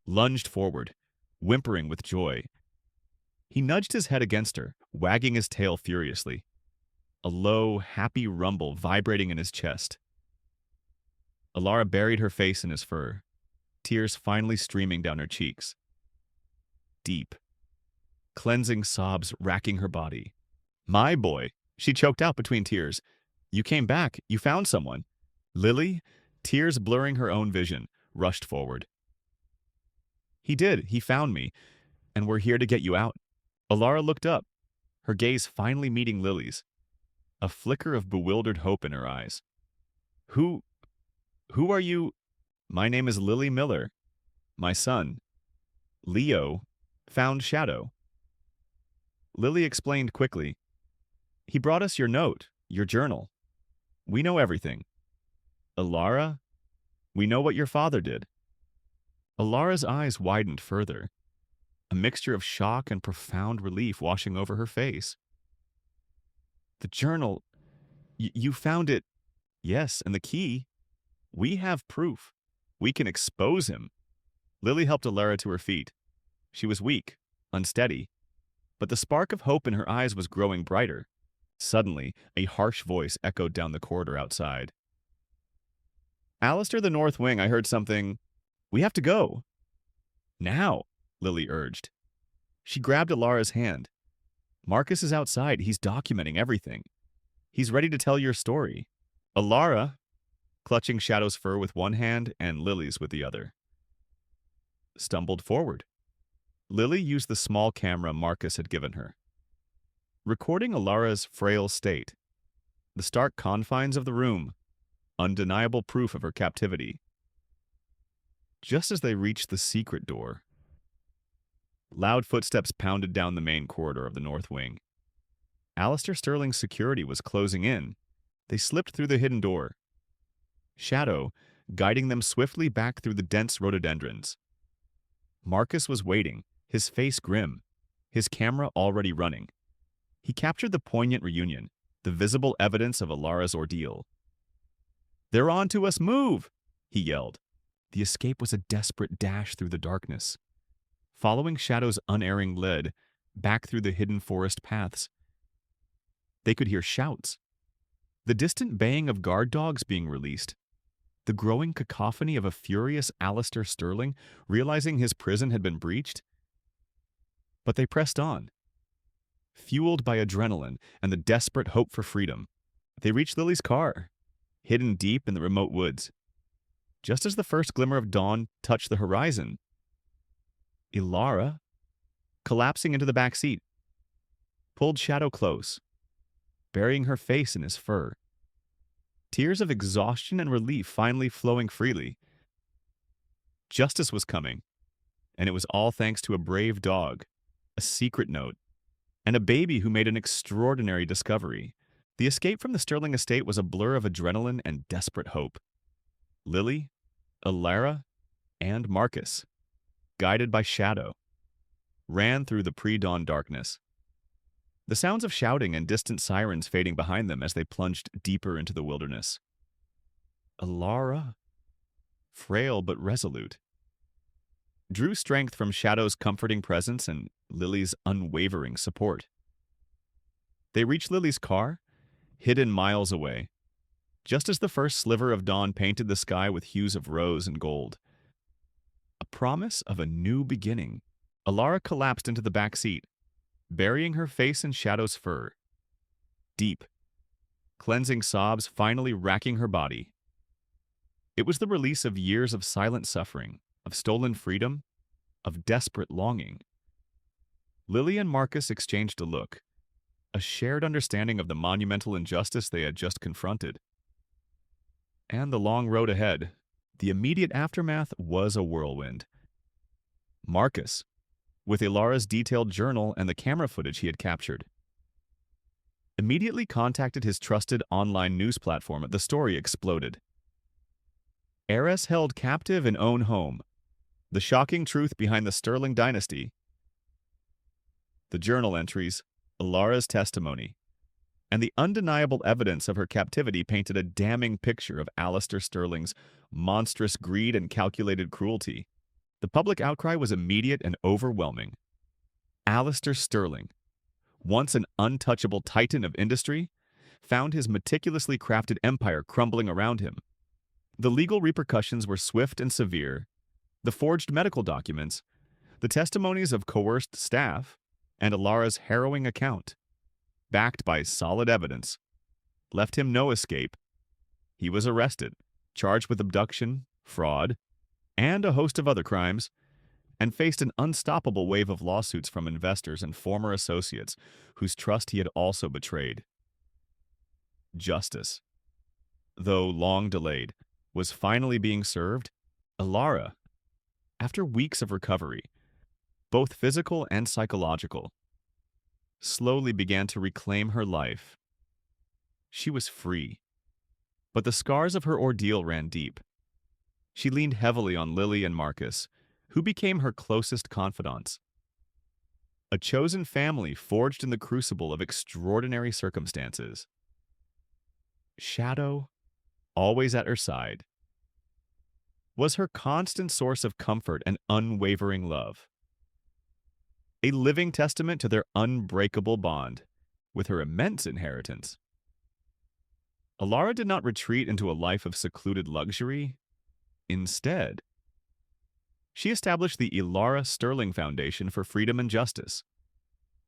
lunged forward, whimpering with joy. He nudged his head against her, wagging his tail furiously, a low, happy rumble vibrating in his chest. Alara buried her face in his fur, tears finally streaming down her cheeks. Deep, cleansing sobs racking her body. "My boy," she choked out between tears. "You came back. You found someone." Lily, tears blurring her own vision, rushed forward. "He did. He found me, and we're here to get you out." Alara looked up, her gaze finally meeting Lily's, a flicker of bewildered hope in her eyes. Who are you?" "My name is Lily Miller. My son, Leo, found Shadow." Lily explained quickly. "He brought us your note, your journal. We know everything. Alara, we know what your father did." Alara's eyes widened further, a mixture of shock and profound relief washing over her face. "The journal, you found it." "Yes, and the key. We have proof. We can expose him." Lily helped Alara to her feet. She was weak, unsteady, but the spark of hope in her eyes was growing brighter. Suddenly, a harsh voice echoed down the corridor outside. "Alistair, the North Wing, I heard something. We have to go." "Now," Lily urged. She grabbed Alara's hand. "Marcus is outside. He's documenting everything. He's ready to tell your story." Alara, clutching Shadow's fur with one hand and Lily's with the other, stumbled forward. Lily used the small camera Marcus had given her, recording Alara's frail state, the stark confines of the room, undeniable proof of her captivity. Just as they reached the secret door, Loud footsteps pounded down the main corridor of the North Wing. Alistair Sterling's security was closing in. They slipped through the hidden door. Shadow, guiding them swiftly back through the dense rhododendrons. Marcus was waiting, his face grim, his camera already running. He captured the poignant reunion, the visible evidence of Alara's ordeal. "They're on to us, move!" he yelled. The escape was a desperate dash through the darkness. Following Shadow's unerring lead, back through the hidden forest paths. They could hear shouts. The distant baying of guard dogs being released. The growing cacophony of a furious Alistair Sterling realizing his prison had been breached. But they pressed on. Fueled by adrenaline and the desperate hope for freedom, they reached Lily's car, hidden deep in the remote woods. Just as the first glimmer of dawn touched the horizon, Alara, collapsing into the back seat, pulled Shadow close, burying her face in his fur. Tears of exhaustion and relief finally flowing freely. Justice was coming, and it was all thanks to a brave dog, a secret note, and a baby who made an extraordinary discovery. The escape from the Sterling estate was a blur of adrenaline and desperate hope. Lily, Alara, and Marcus, guided by Shadow, ran through the pre-dawn darkness. The sounds of shouting and distant sirens fading behind them as they plunged deeper into the wilderness. Alara, frail but resolute, drew strength from Shadow's comforting presence and Lily's unwavering support. They reached Lily's car, hidden miles away, just as the first sliver of dawn painted the sky with hues of rose and gold. A promise of a new beginning. Alara collapsed into the back seat, burying her face in Shadow's fur. Deep, cleansing sobs finally racking her body. It was the release of years of silent suffering, of stolen freedom, of desperate longing. Lily and Marcus exchanged a look, a shared understanding of the monumental injustice they had just confronted. And the long road ahead, the immediate aftermath, was a whirlwind. Marcus, with Alara's detailed journal and the camera footage he had captured, immediately contacted his trusted online news platform. The story exploded. Heiress held captive in own home. The shocking truth behind the Sterling dynasty. The journal entries, Alara's testimony, and the undeniable evidence of her captivity painted a damning picture of Alistair Sterling's monstrous greed and calculated cruelty. The public outcry was immediate and overwhelming. Alistair Sterling, once an untouchable titan of industry, found his meticulously crafted empire crumbling around him. The legal repercussions were swift and severe. The forged medical documents, the testimonies of coerced staff, and Alara's harrowing account, backed by solid evidence, left him no escape. He was arrested, charged with abduction, fraud, and a host of other crimes, and faced an unstoppable wave of lawsuits from investors and former associates whose trust he had also betrayed. Justice, though long delayed, was finally being served. Alara, after weeks of recovery, both physical and psychological, slowly began to reclaim her life. She was free, but the scars of her ordeal ran deep. She leaned heavily on Lily and Marcus, who became her closest confidants. A chosen family forged in the crucible of extraordinary circumstances. Shadow, always at her side, was her constant source of comfort and unwavering love. A living testament to their unbreakable bond with her immense inheritance. Alara did not retreat into a life of secluded luxury. Instead, she established the Alara Sterling Foundation for Freedom and Justice,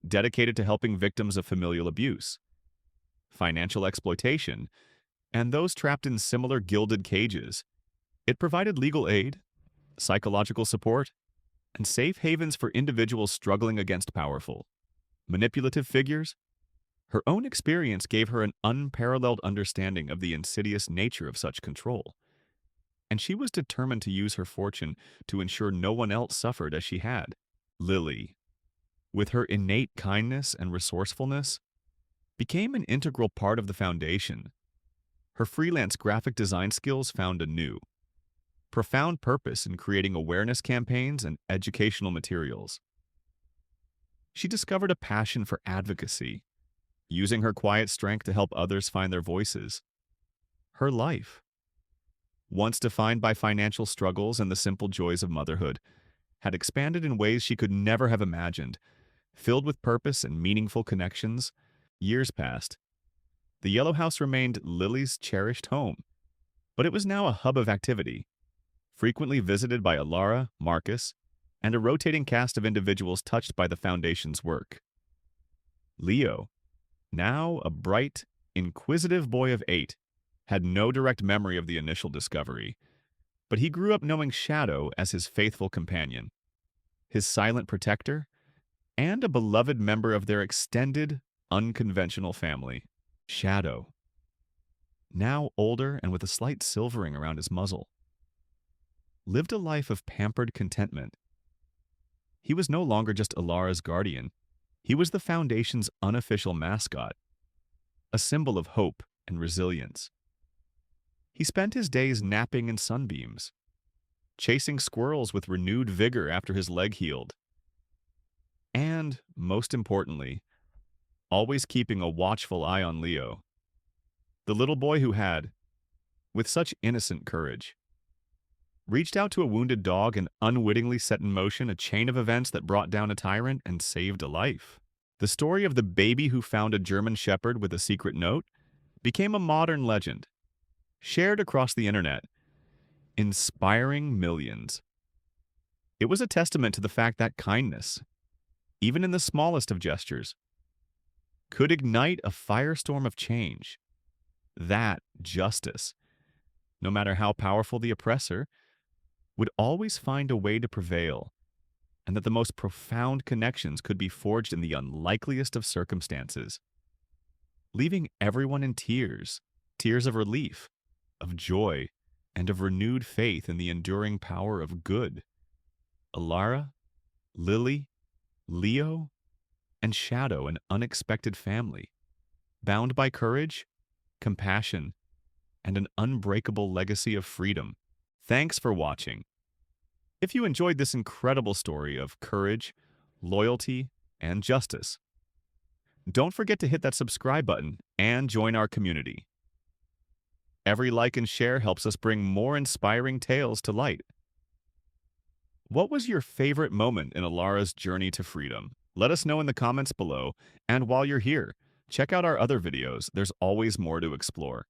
dedicated to helping victims of familial abuse, financial exploitation, and those trapped in similar gilded cages. It provided legal aid, psychological support, and safe havens for individuals struggling against powerful, manipulative figures. Her own experience gave her an unparalleled understanding of the insidious nature of such control, and she was determined to use her fortune to ensure no one else suffered as she had. Lily, with her innate kindness and resourcefulness, became an integral part of the foundation. Her freelance graphic design skills found a new, profound purpose in creating awareness campaigns and educational materials. She discovered a passion for advocacy, using her quiet strength to help others find their voices. Her life, once defined by financial struggles and the simple joys of motherhood, had expanded in ways she could never have imagined. Filled with purpose and meaningful connections, years passed. The Yellow House remained Lily's cherished home, but it was now a hub of activity, frequently visited by Alara, Marcus, and a rotating cast of individuals touched by the Foundation's work. Leo, now a bright, inquisitive boy of 8, had no direct memory of the initial discovery, but he grew up knowing Shadow as his faithful companion, his silent protector, and a beloved member of their extended, unconventional family. Shadow, now older and with a slight silvering around his muzzle, lived a life of pampered contentment. He was no longer just Alara's guardian. He was the Foundation's unofficial mascot, a symbol of hope and resilience. He spent his days napping in sunbeams, chasing squirrels with renewed vigor after his leg healed, and, most importantly, always keeping a watchful eye on Leo, the little boy who had, with such innocent courage, reached out to a wounded dog and unwittingly set in motion a chain of events that brought down a tyrant and saved a life. The story of the baby who found a German shepherd with a secret note became a modern legend, shared across the internet, inspiring millions. It was a testament to the fact that kindness, even in the smallest of gestures, could ignite a firestorm of change. That justice, no matter how powerful the oppressor, would always find a way to prevail, and that the most profound connections could be forged in the unlikeliest of circumstances, leaving everyone in tears, tears of relief, of joy, and of renewed faith in the enduring power of good. Alara, Lily, Leo, and Shadow, an unexpected family, bound by courage, compassion, and an unbreakable legacy of freedom. Thanks for watching. If you enjoyed this incredible story of courage, loyalty, and justice, don't forget to hit that subscribe button and join our community. Every like and share helps us bring more inspiring tales to light. What was your favorite moment in Alara's journey to freedom? Let us know in the comments below, and while you're here, check out our other videos. There's always more to explore.